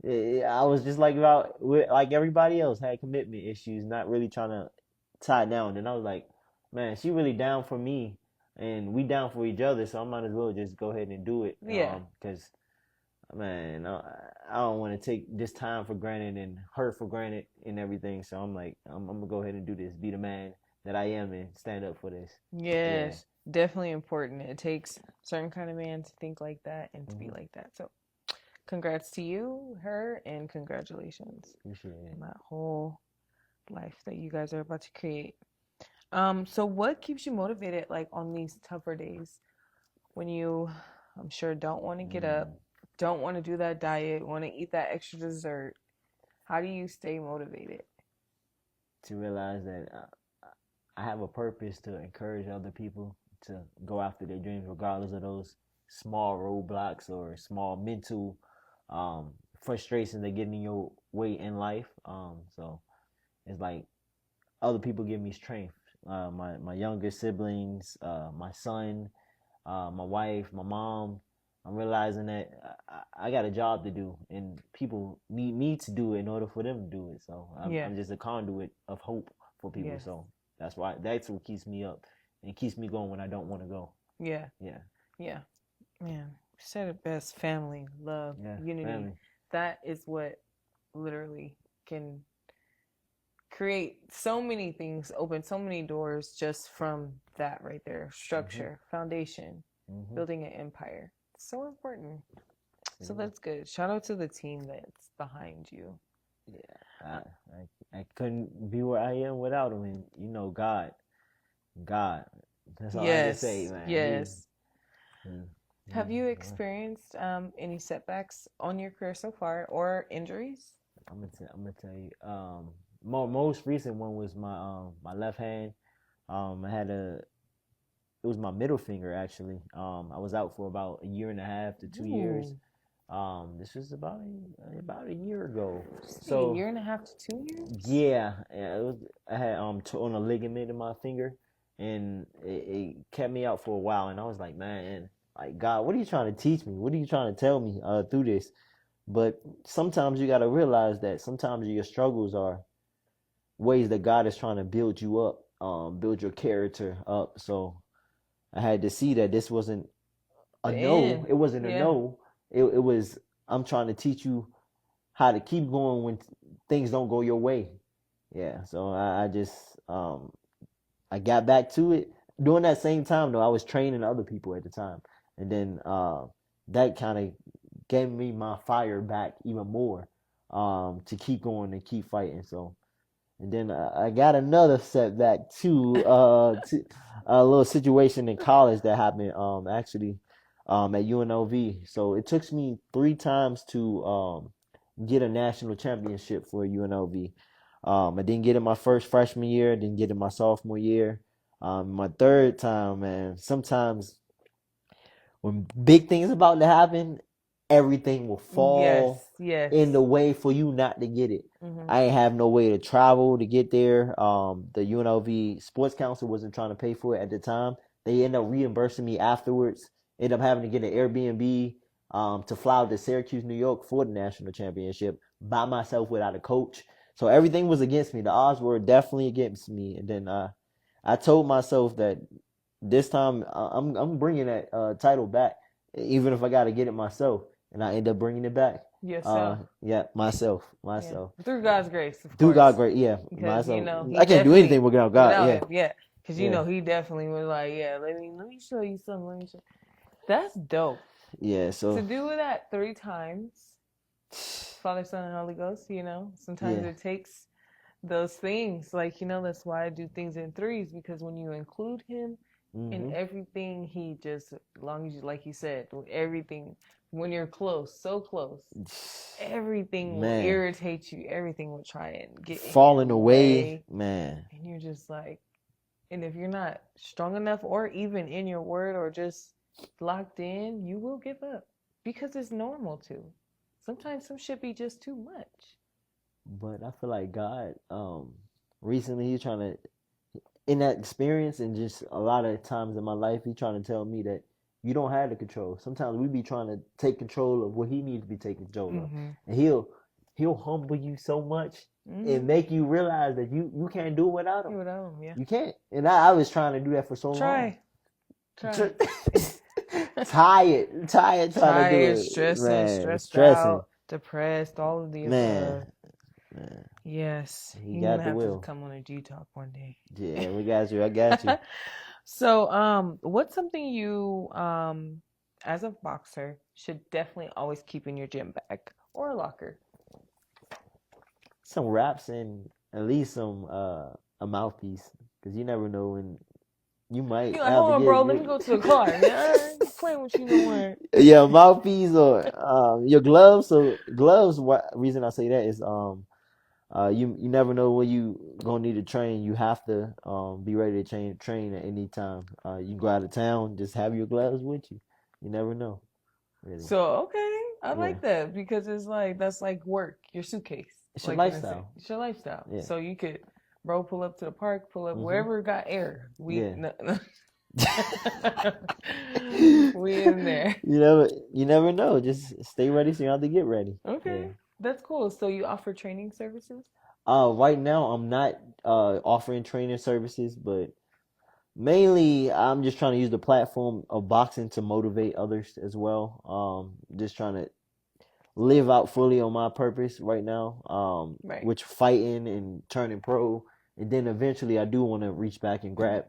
Mhm. I was just like like everybody else, had commitment issues, not really trying to tie down. And I was like, man, she really down for me, and we down for each other. So I might as well just go ahead and do it. Yeah, Because man, I don't want to take this time for granted and her for granted and everything. So I'm like, I'm gonna go ahead and do this, be the man that I am, and stand up for this. Yeah. yes, definitely important. It takes a certain kind of man to think like that and to be Hmm. like that. So, congrats to you, her, and congratulations Appreciate it. on that whole life that you guys are about to create. So what keeps you motivated like on these tougher days when you, I'm sure, don't want to get up, Mm. don't want to do that diet, want to eat that extra dessert? How do you stay motivated? To realize that I have a purpose to encourage other people to go after their dreams, regardless of those small roadblocks or small mental frustrations that get in your way in life. So it's like other people give me strength. My younger siblings, my son, my wife, my mom. I'm realizing that I got a job to do, and people need me to do it in order for them to do it. So Yeah. I'm just a conduit of hope for people. Yes. So that's what keeps me up and keeps me going when I don't want to go. Yeah. Yeah. Yeah. Man, you said it best. Family, love, Yeah. unity. Family. That is what literally can create so many things, open so many doors just from that right there. Structure, foundation, Mm-hmm. building an empire. So important. So Yeah. that's good. Shout out to the team that's behind you. Yeah. I couldn't be where I am without him, and God. That's all I can say, Yes, man. yes. Have you Yeah. experienced any setbacks on your career so far or injuries? I'm gonna tell you. Most recent one was my left hand. I had it was my middle finger actually. I was out for about a year and a half to 2 years. Ooh, This was about a year ago. a So year and a half to 2 years? yeah, it was. I had torn a ligament in my finger, and it kept me out for a while. And I was like, man, like God, what are you trying to teach me? What are you trying to tell me through this? But sometimes you got to realize that sometimes your struggles are ways that God is trying to build you up, build your character up. So I had to see that this wasn't a The no. end. It wasn't a Yeah. no. It was, I'm trying to teach you how to keep going when things don't go your way. Yeah. So I just I got back to it. During that same time though, I was training other people at the time, and then that kind of gave me my fire back even more, to keep going and keep fighting. So, and then I got another setback too, a little situation in college that happened, actually, at UNLV. So it took me 3 times to get a national championship for UNLV. I didn't get it my first freshman year, didn't get it my sophomore year. My third time, man, sometimes when big things about to happen, everything will Yes, fall yes. in the way for you not to get it. Mhm. I ain't have no way to travel to get there. The UNLV Sports Council wasn't trying to pay for it at the time. They ended up reimbursing me afterwards. Ended up having to get an Airbnb to fly out to Syracuse, New York for the national championship by myself without a coach. So everything was against me. The odds were definitely against me. And then I told myself that this time I'm bringing that title back, even if I got to get it myself. And I end up bringing it back. Yourself. Yeah, myself. Yeah. Through God's grace, of Through course. God, great. Yeah, Because myself. he I can't do definitely anything without God. without Yeah, him, yeah. Because yeah, he definitely was like, yeah, let me show you something. Let me show. That's dope. yeah. To So do that 3 times, Father, Son, and Holy Ghost. Sometimes yeah, it takes those things. Like that's why I do things in threes, because when you include him, And everything he just, as long as you, like you said, everything, when you're close, so close, everything will Man, irritate you. Everything will try and get in falling your away, way. man. And you're just like, and if you're not strong enough or even in your word or just locked in, you will give up because it's normal to. Sometimes some shit be just too much. But I feel like God, recently he's trying to, in that experience and just a lot of times in my life, he's trying to tell me that you don't have the control. Sometimes we be trying to take control of what he needs to be taking control of, and he'll humble you so much and make you realize that you can't do it without him. Yeah. You can't. And I was trying to do that for so long. Try. Tired trying to do it. Stressed out, depressed, all of the above. Man. Yes. He You're got gonna the have will. to come on a G-Talk one day. Yeah, we got you. I got you. So, what's something you, as a boxer, should definitely always keep in your gym bag or a locker? Some wraps and at least some a mouthpiece, because you never know when you might You're like, have hold to on, get bro, let me go to the car. I'm playing with you no more. yeah, mouthpiece or your gloves. So gloves, what reason I say that is you never know when you gonna need to train. You have to be ready to train at any time. You go out of town, just have your gloves with you. You never know, really. So, okay, I like that because it's like, that's like work, your suitcase. It's your Like lifestyle. It's your lifestyle. Yeah. So you could, bro, pull up to the park, pull up wherever got air. We in there. You never know. Just stay ready so you don't have to get ready. Okay, that's cool. So you offer training services? Right now I'm not offering training services, but mainly I'm just trying to use the platform of boxing to motivate others as well. Just trying to live out fully on my purpose right now. Which fighting and turning pro, and then eventually I do want to reach back and grab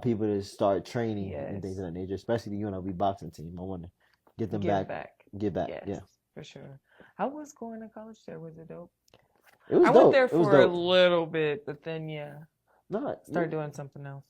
people to start training and things of that nature, especially the UNLV boxing team. I want to get them back. Get back. Yes, yeah, for sure. How was going to college there? Was it dope? It was I dope. went there It was for a dope. little bit, but then Start doing something else.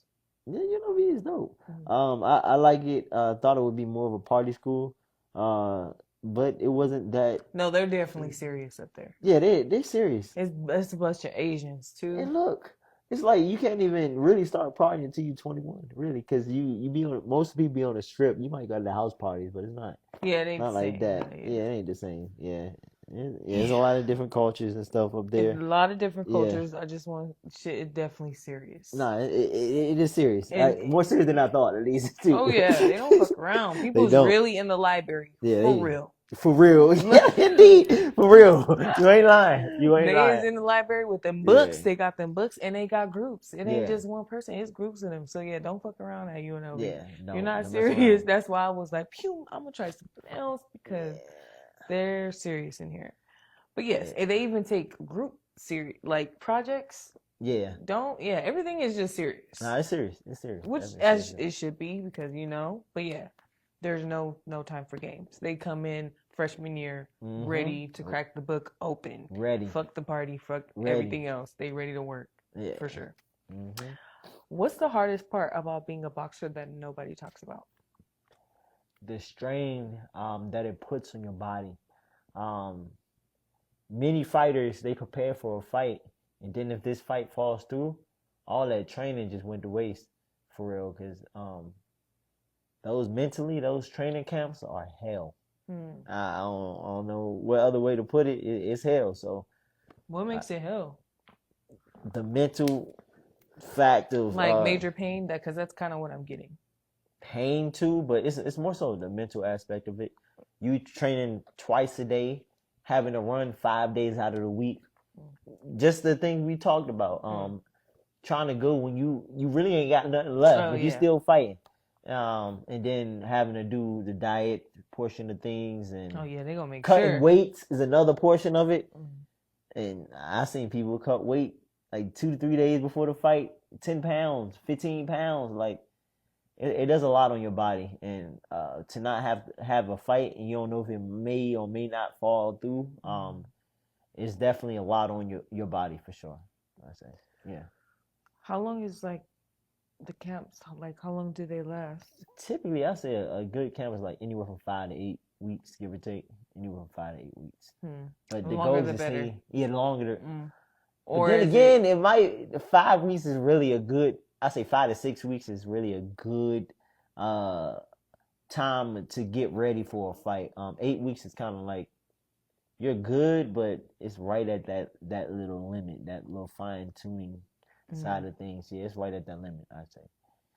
Yeah, UNLV is dope. I like it. Thought it would be more of a party school. But it wasn't that. No, they're definitely serious up there. Yeah, they're serious. It's a bunch of Asians too. And look, it's like you can't even really start partying until you're 21, really, because you be on, most people be on the strip. You might go to the house parties, but it's not. Yeah, it ain't not the like same. that. Yeah, it ain't the same. Yeah. There's a lot of different cultures and stuff up there. A lot of different cultures. I just want shit. It's definitely serious. No, it is serious. More serious than I thought, at least. Too. Oh yeah, they don't fuck around. People's really in the library. Yeah, real. For real. Yeah, indeed. For real. You ain't lying. They is in the library with them books. They got them books and they got groups. It ain't just one person. It's groups of them. So yeah, don't fuck around at UNLV. Yeah, you're not serious. That's why I was like, pew, I'm gonna try something else because they're serious in here. But yes, and they even take group serious like projects. Yeah. Everything is just serious. Nah, it's serious. It's serious. Which as it should be because but yeah. There's no time for games. They come in freshman year ready to crack the book open. Ready. Fuck the party, fuck everything else. They ready to work. Yeah. For sure. What's the hardest part about being a boxer that nobody talks about? The strain that it puts on your body. Many fighters, they prepare for a fight, and then if this fight falls through, all that training just went to waste, for real, because those training camps are hell. I don't know what other way to put it. It's hell. So, what makes it hell? The mental fact of major pain, because that's kind of what I'm getting. Pain too, but it's more so the mental aspect of it. You training twice a day, having to run 5 days out of the week. Just the thing we talked about. Trying to go when you really ain't got nothing left, but you still fighting. And then having to do the diet portion of things, and they gonna make cutting weights is another portion of it. And I seen people cut weight like 2 to 3 days before the fight, 10 pounds, 15 pounds. Like it does a lot on your body, and to not have a fight and you don't know if it may or may not fall through, it's definitely a lot on your body for sure. I say, yeah. How long is the camps, like, how long do they last? Typically, I say a good camp is like anywhere from 5 to 8 weeks, give or take. Anywhere from 5 to 8 weeks. But The the longer goal is the to better. stay, yeah, longer. Mm. But Or then is again, it might 5 weeks is really a good. I say 5 to 6 weeks is really a good time to get ready for a fight. 8 weeks is kind of like you're good, but it's right at that little limit, that little fine tuning side of things. Yeah, it's right at that limit, I'd say.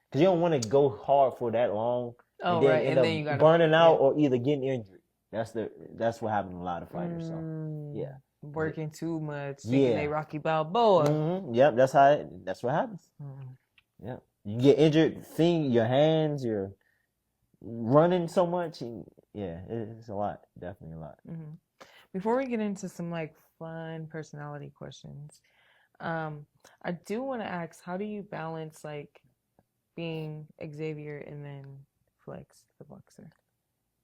Because you don't want to go hard for that long Oh, and then right. end And then you up gotta, burning out yeah. or either getting injured. That's what happened to a lot of fighters. So yeah, Working too much, thinking yeah. they Rocky Balboa. Yep, that's what happens. Yeah, you get injured, your hands, you're running so much, and yeah, it's a lot, definitely a lot. Before we get into some like fun personality questions, I do want to ask, how do you balance like being Xavier and then Flexx, the boxer?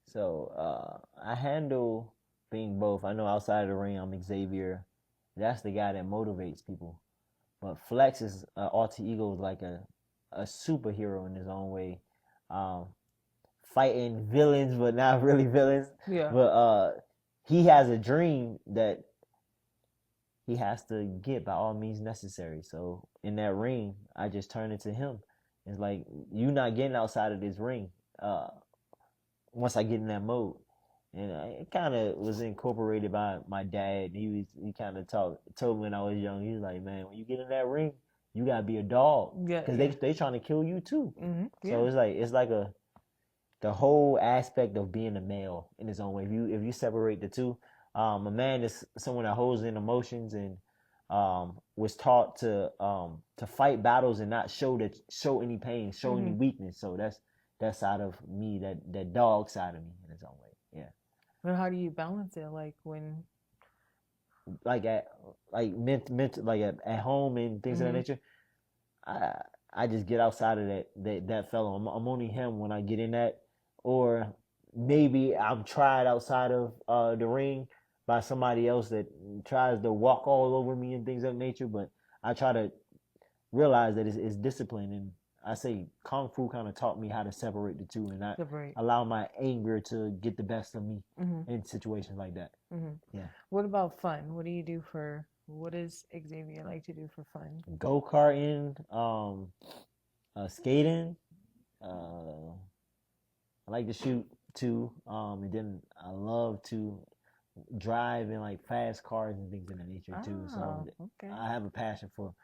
So I handle being both. I know outside of the ring, I'm Xavier. That's the guy that motivates people. But Flexx is alter ego is like a superhero in his own way, fighting villains, but not really villains. Yeah. But he has a dream that he has to get by all means necessary. So in that ring, I just turn it to him. It's like you not getting outside of this ring. Once I get in that mode, and it kind of was incorporated by my dad. He kind of told me when I was young. He was like, man, when you get in that ring, you gotta be a dog, Yeah, because yeah. they trying to kill you too. Yeah. So it's like the whole aspect of being a male in his own way. If you separate the two, a man is someone that holds in emotions and was taught to fight battles and not show any pain, show any weakness. So that's that side of me, that dog side of me in its own way. Yeah. But how do you balance it? Like when, like at home and things of that nature, I just get outside of that fellow. I'm only him when I get in that, or maybe I'm tried outside of the ring by somebody else that tries to walk all over me and things of that nature. But I try to realize that it's discipline, and I say Kung Fu kind of taught me how to separate the two and not allow my anger to get the best of me in situations like that. Yeah. What about fun? What does Xavier like to do for fun? Go-karting, skating. I like to shoot too. And then I love to drive in like fast cars and things of that nature too. So I have a passion for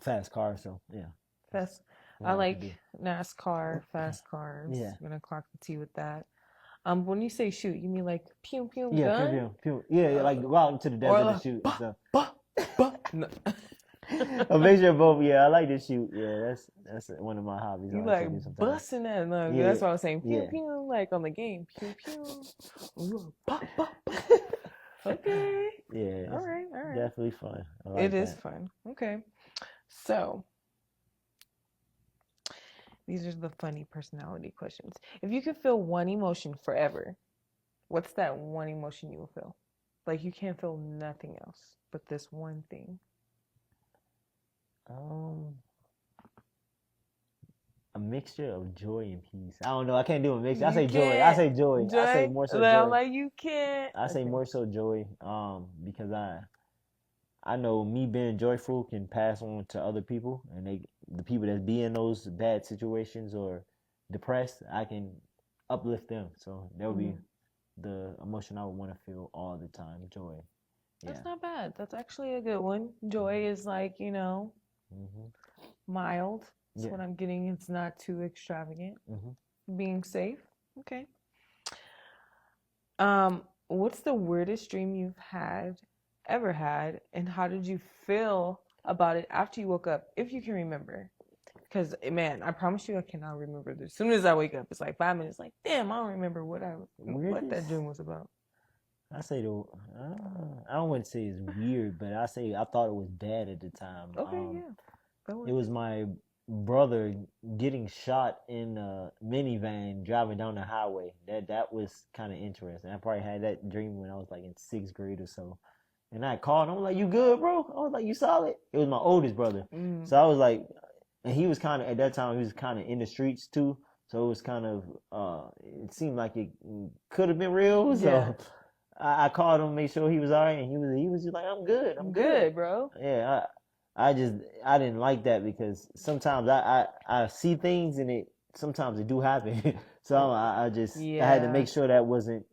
fast cars. So yeah. Fast. I like NASCAR, fast cars. Yeah. I'm gonna clock the T with that. When you say shoot, you mean like pew pew Yeah, gun? pew, pew, pew. Yeah, like go out into the desert and shoot and stuff. No. A mixture of both. Yeah, I like to shoot. Yeah, that's one of my hobbies. You like busting that? No, Yeah. that's what I was saying. Pew Yeah. pew, like on the game. Pew pew. Ooh, pop pop. Okay. Yeah. All right. Definitely fun. I like It is that. fun. Okay. So these are the funny personality questions. If you could feel one emotion forever, what's that one emotion you will feel? Like you can't feel nothing else but this one thing. A mixture of joy and peace. I don't know. I can't do a mixture. I say joy. I say joy. I say more so joy. Like you can't. I say more so joy. Because I know me being joyful can pass on to other people, and the people that be in those bad situations or depressed, I can uplift them. So that would be the emotion I would want to feel all the time. Joy. That's not bad. That's actually a good one. Joy is like, mild. That's what I'm getting. It's not too extravagant. Being safe. Okay. What's the weirdest dream you've ever had, and how did you feel about it after you woke up, if you can remember? Because man, I promise you I cannot remember this. As soon as I wake up, it's like 5 minutes, like damn, I don't remember what that dream was about. I say I don't want to say it's weird, but I thought it was bad at the time. Okay, it was my brother getting shot in a minivan driving down the highway. That was kind of interesting. I probably had that dream when I was like in 6th grade or so. And I called him. I was like, "You good, bro?" I was like, "You solid?" It was my oldest brother. So I was like, and he was kind of, at that time, he was kind of in the streets too. So it was kind of, it seemed like it could have been real. So Yeah. I called him, made sure he was all right, and he was just like, I'm good, I'm good. bro. Yeah, I didn't like that because sometimes I see things and sometimes it do happen. So I had to Yeah. make sure that wasn't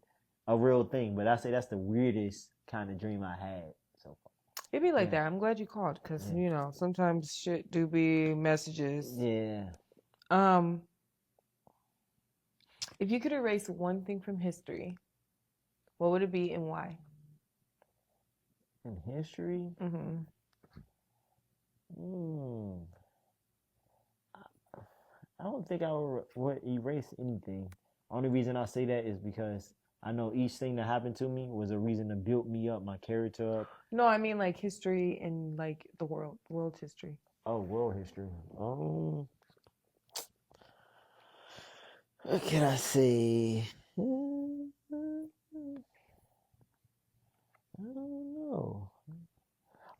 a real thing. But I say that's the weirdest kind of dream I had so far. It'd be like Yeah. that. I'm glad you called because Yeah. sometimes shit do be messages. Yeah. Um, if you could erase one thing from history, what would it be and why? In history, Mm-hmm. I don't think I would erase anything. Only reason I say that is because I know each thing that happened to me was a reason to build me up, my character up. No, I mean like history and like the world history. Oh, world history. What can I say? I don't know.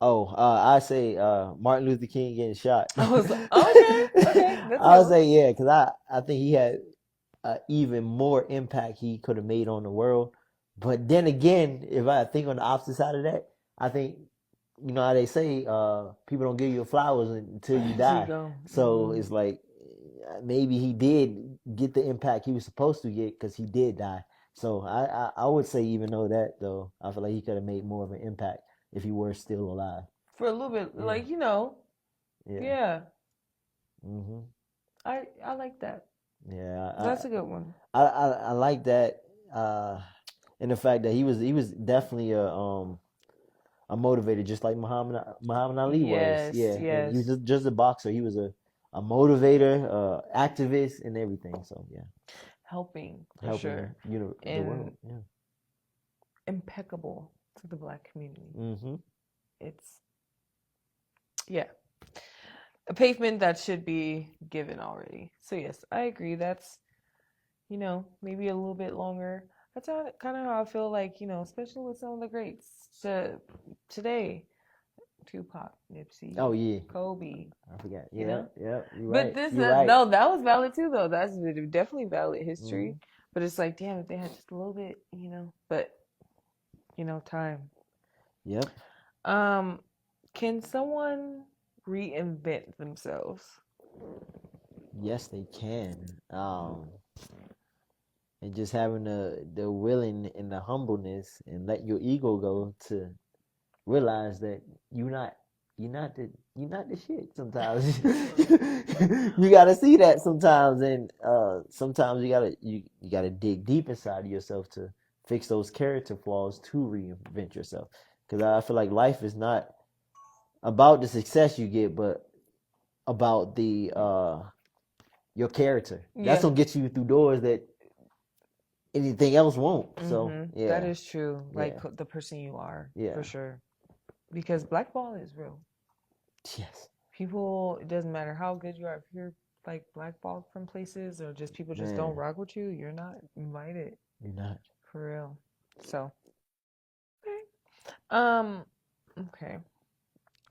Oh, I say Martin Luther King getting shot. I was like, okay, that's I would good. say yeah, because I think he had even more impact he could have made on the world. But then again, if I think on the opposite side of that, I think you know how they say people don't give you flowers until you There you die. go. So it's like maybe he did get the impact he was supposed to get because he did die. So I would say even though that though I feel like he could have made more of an impact if he were still alive. For a little bit, Yeah. like Yeah. yeah. Mhm. I like that. Yeah. That's a good one. I like that. And the fact that he was definitely a motivator, just like Muhammad Ali was. Yes, Yeah, and he was yes. just a boxer. He was a motivator, activist, and everything. So yeah, Helping for helping sure. the world. And Yeah. impeccable to the black community. Mm-hmm. It's yeah. A pavement that should be given already. So yes, I agree. That's maybe a little bit longer. That's kind of how I feel like, especially with some of the greats today. Tupac, Nipsey, Oh yeah, Kobe, I forgot. you Yeah, know? yeah. You're But right. this, You're right. no, that was valid too, though. That's definitely valid Mm-hmm. history. But it's like, damn, if they had just a little bit, but, time. Yep. Can someone reinvent themselves? Yes, they can. And just having the willing and the humbleness and let your ego go to realize that you're not the shit sometimes. You gotta see that sometimes, and sometimes you gotta dig deep inside of yourself to fix those character flaws to reinvent yourself. Because I feel like life is not about the success you get, but about the your character. That's Yeah. gonna get you through doors that anything else won't. So yeah, That is true. Like yeah, the person you are, yeah, for sure. Because blackball is real. yes, People, it doesn't matter how good you are. If you're like blackballed from places or just people just don't man, rock with you, you're not invited. you're not. For real. So, um, okay.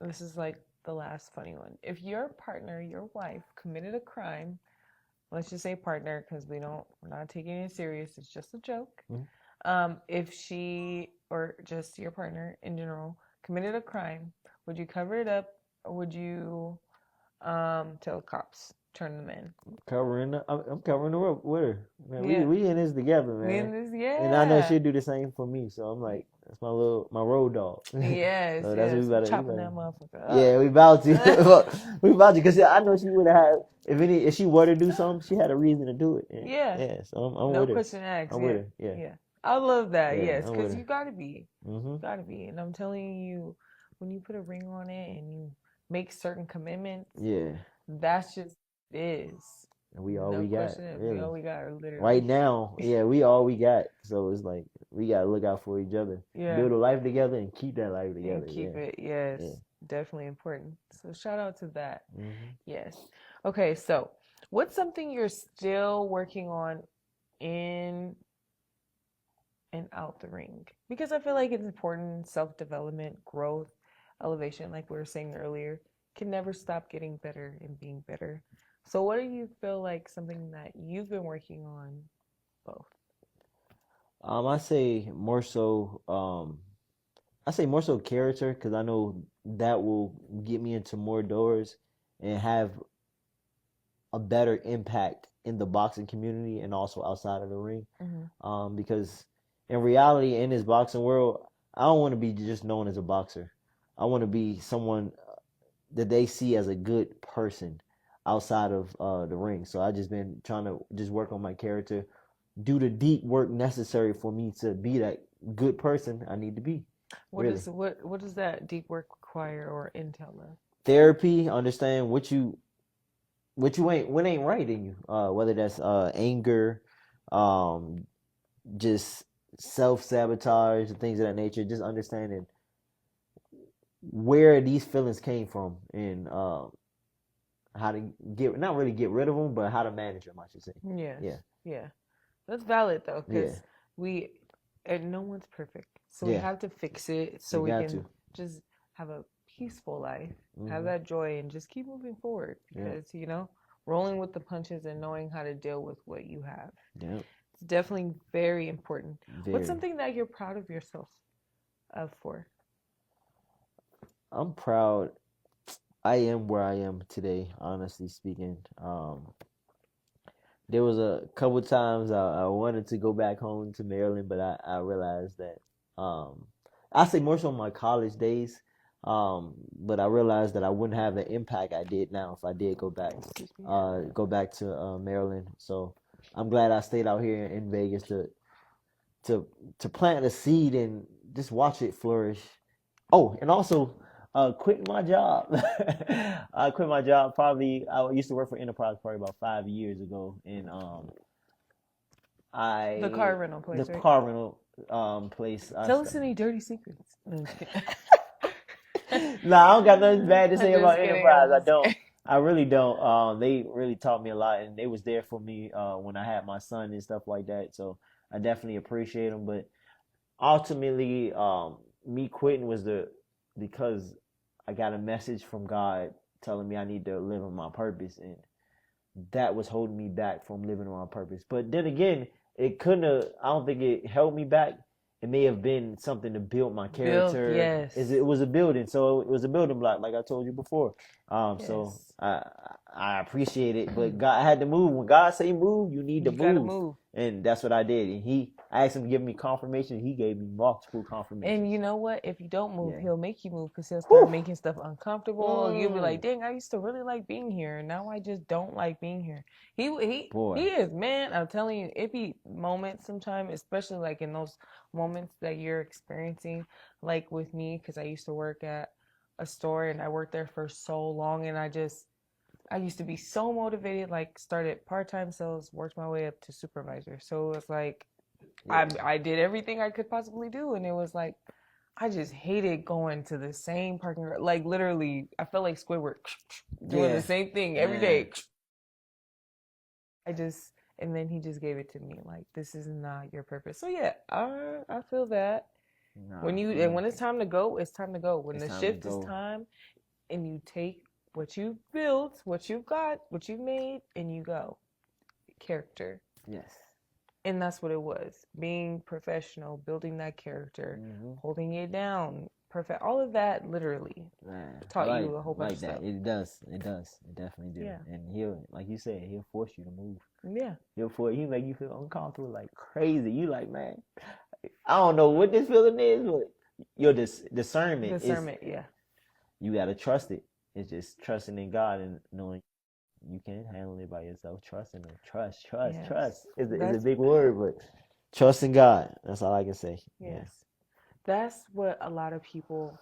This is like the last funny one. If your partner, your wife, committed a crime, let's just say partner because we're not taking it serious. It's just a joke. Mm-hmm. If she or just your partner in general committed a crime, would you cover it up or would you tell cops, turn them in? I'm covering the rope with her. Man, Yeah. we in this together, We man. in this, yeah. And I know she'll do the same for me. So I'm like, that's my road dog. Yes, So that's what we about to chopping that motherfucker up. Yeah, we about to. We about to because I know she would have if she were to do something, she had a reason to do it. And, Yeah. Yeah. So I'm No with her. question asked. I'm yeah. with her. Yeah. Yeah. I love that. Yeah, Yes, I'm because with you her. gotta be. Mm-hmm. Gotta be. And I'm telling you, when you put a ring on it and you make certain commitments, Yeah. that's just is. And we all No we got. question. Really. We all we got, literally. Right now, yeah, we all we got. So it's like we gotta look out for each other. Yeah. Build a life together and keep that life together. And keep it. Yes. Yeah. Definitely important. So shout out to that. Mm-hmm. Yes. Okay, so what's something you're still working on in and out the ring? Because I feel like it's important, self-development, growth, elevation, like we were saying earlier. can never stop getting better and being better. So what do you feel like something that you've been working on both? I say more so. I say more so character because I know that will get me into more doors and have a better impact in the boxing community and also outside of the ring. Because in reality, in this boxing world, I don't want to be just known as a boxer. I want to be someone that they see as a good person outside of the ring. So I just been trying to just work on my character, do the deep work necessary for me to be that good person I need to be. What Really. is what does that deep work require or entail of? Therapy, understand what you ain't what ain't right in you. Whether that's anger, um, just self sabotage and things of that nature. Just understanding where these feelings came from and how to not really get rid of them, but how to manage them. I should say. Yes. Yeah. Yeah. That's valid though, Yeah. because and no one's perfect, so we Yeah. have to fix it so You we got can to. just have a peaceful life, have that joy, and just keep moving forward. Because rolling with the punches and knowing how to deal with what you have, Yeah. it's definitely very important. What's Very. something that you're proud of yourself for? I'm proud. I am where I am today, honestly speaking. There was a couple times I wanted to go back home to Maryland, but I realized that I say more so in my college days, but I realized that I wouldn't have the impact I did now if I did go back to Maryland. So I'm glad I stayed out here in Vegas to plant a seed and just watch it flourish. Oh, and also quitting my job. I quit my job probably. I used to work for Enterprise probably about 5 years ago, and The car rental place, the right? car rental place. Tell us any dirty secrets. No, Nah, I don't got nothing bad to I'm say just about kidding. Enterprise. I don't. I really don't. They really taught me a lot, and they was there for me when I had my son and stuff like that. So I definitely appreciate them. But ultimately, me quitting was because I got a message from God telling me I need to live on my purpose, and that was holding me back from living on my purpose. But then again, it couldn't have. I don't think it held me back. It may have been something to build my character. Yes. It was a building, so it was a building block, like I told you before. Yes. So I appreciate it, but God, I had to move. When God say move, you need to You gotta move. move. And that's what I did. And I asked him to give me confirmation. He gave me multiple confirmations. And you know what? If you don't move, Yeah. he'll make you move because he'll start Whew. making stuff uncomfortable. You'll be like, dang, I used to really like being here. And now I just don't like being here. Boy. He is, man. I'm telling you, it be moments sometimes, especially like in those moments that you're experiencing, like with me, because I used to work at a store and I worked there for so long. And I used to be so motivated, like started part-time sales, worked my way up to supervisor. So it was like, I did everything I could possibly do. And it was like, I just hated going to the same parking lot. Like literally, I felt like Squidward doing the same thing every day. And then he just gave it to me. Like, this is not your purpose. So yeah, I feel that. And when it's time to go, it's time to go. When the shift is time and you take what you've built, what you've got, what you've made, and you go. Character. Yes. And that's what it was. Being professional, building that character, holding it down, perfect. All of that literally taught you a whole bunch of stuff. It does. It definitely do. Yeah. And he'll, like you said, he'll force you to move. Yeah. He'll make you feel uncomfortable like crazy. You like, man, I don't know what this feeling is, but your discernment is, yeah. You gotta trust it. It's just trusting in God and knowing you can't handle it by yourself. Trusting Him. Trust. It's a big word, but trust in God. That's all I can say. Yes. Yeah. That's what a lot of people,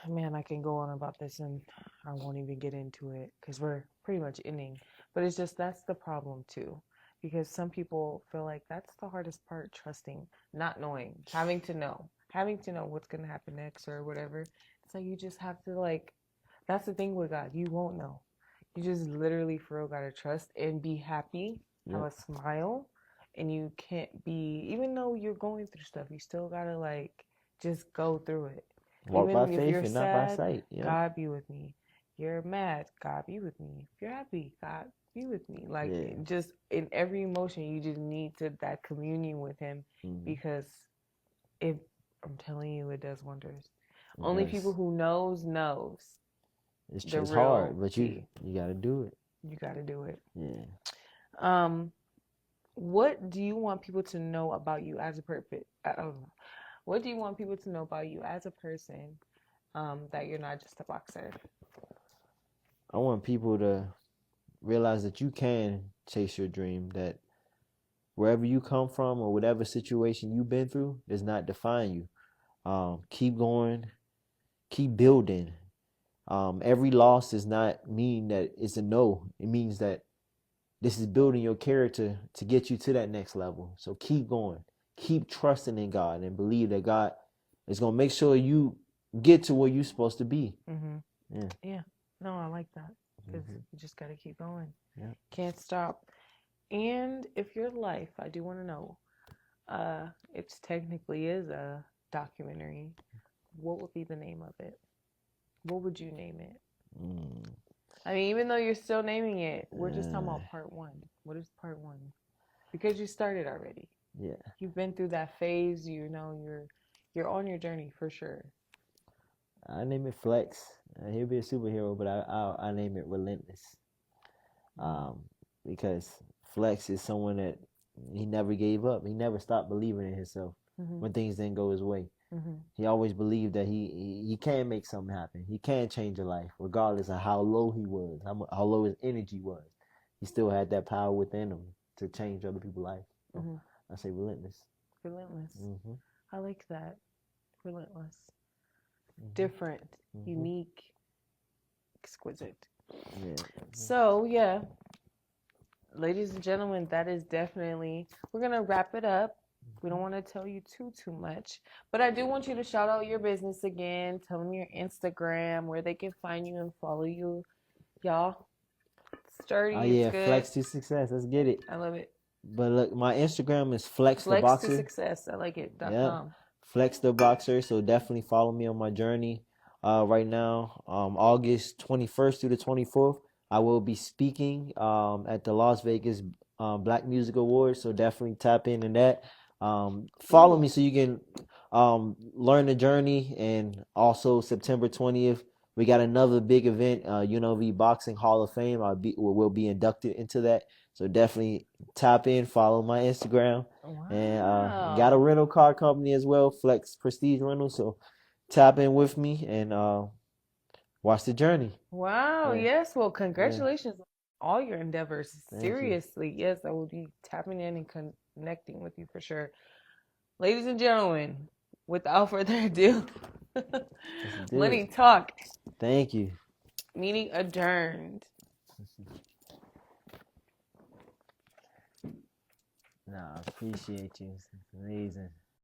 man, I can go on about this and I won't even get into it because we're pretty much ending. But it's just, that's the problem too. Because some people feel like that's the hardest part, trusting, not knowing, having to know what's going to happen next or whatever. It's like you just have to that's the thing with God. You won't know. You just literally for real gotta trust and be happy, have a smile, and you can't be, even though you're going through stuff, you still gotta just go through it. Walk by Even if faith you're and not by sad, sight. Yeah. God be with me. You're mad, God be with me. If you're happy, God be with me. Like just in every emotion, you just need that communion with Him, because if I'm telling you, it does wonders. Only people who knows. It's The just real hard, but you key. got to do it. You got to do it. Yeah. What do you want people to know about you as a what do you want people to know about you as a person, that you're not just a boxer? I want people to realize that you can chase your dream, that wherever you come from or whatever situation you've been through does not define you. Keep going, keep building. Every loss does not mean that it's a no. It means that this is building your character to get you to that next level. So keep going. Keep trusting in God and believe that God is going to make sure you get to where you're supposed to be. Yeah. No, I like that, because you just got to keep going. Yeah. Can't stop. And if your life, I do want to know, it technically is a documentary, what would be the name of it? What would you name it? I mean, even though you're still naming it, we're just talking about part one. What is part one? Because you started already. Yeah. You've been through that phase. You know, you're on your journey for sure. I name it Flexx. He'll be a superhero, but I name it Relentless. Because Flexx is someone that he never gave up. He never stopped believing in himself when things didn't go his way. He always believed that he can make something happen. He can change a life, regardless of how low he was, how low his energy was. He still had that power within him to change other people's life. So I say relentless. Relentless. I like that. Relentless. Different. Unique. Exquisite. Yeah. So, yeah. Ladies and gentlemen, that is definitely, we're going to wrap it up. We don't want to tell you too much, but I do want you to shout out your business again. Tell them your Instagram, where they can find you and follow you. Y'all, sturdy. Oh yeah, good. Flex to success. Let's get it. I love it. But look, my Instagram is Flex the Flex Boxer. to success. I like it. .com. Flex the Boxer. So definitely follow me on my journey. Right now, August 21st through the 24th, I will be speaking at the Las Vegas Black Music Awards. So definitely tap into that. Follow me so you can learn the journey. And also September 20th, we got another big event, UNLV Boxing Hall of Fame. We'll be inducted into that. So definitely tap in, follow my Instagram. Wow. And got a rental car company as well, Flex Prestige Rental. So tap in with me and watch the journey. Wow. Yeah. Yes. Well, congratulations on all your endeavors. Thank Seriously. you. Yes, I will be tapping in and connecting with you for sure. Ladies and gentlemen, without further ado, Money Talk. Thank you. Meeting adjourned. I appreciate you. It's amazing.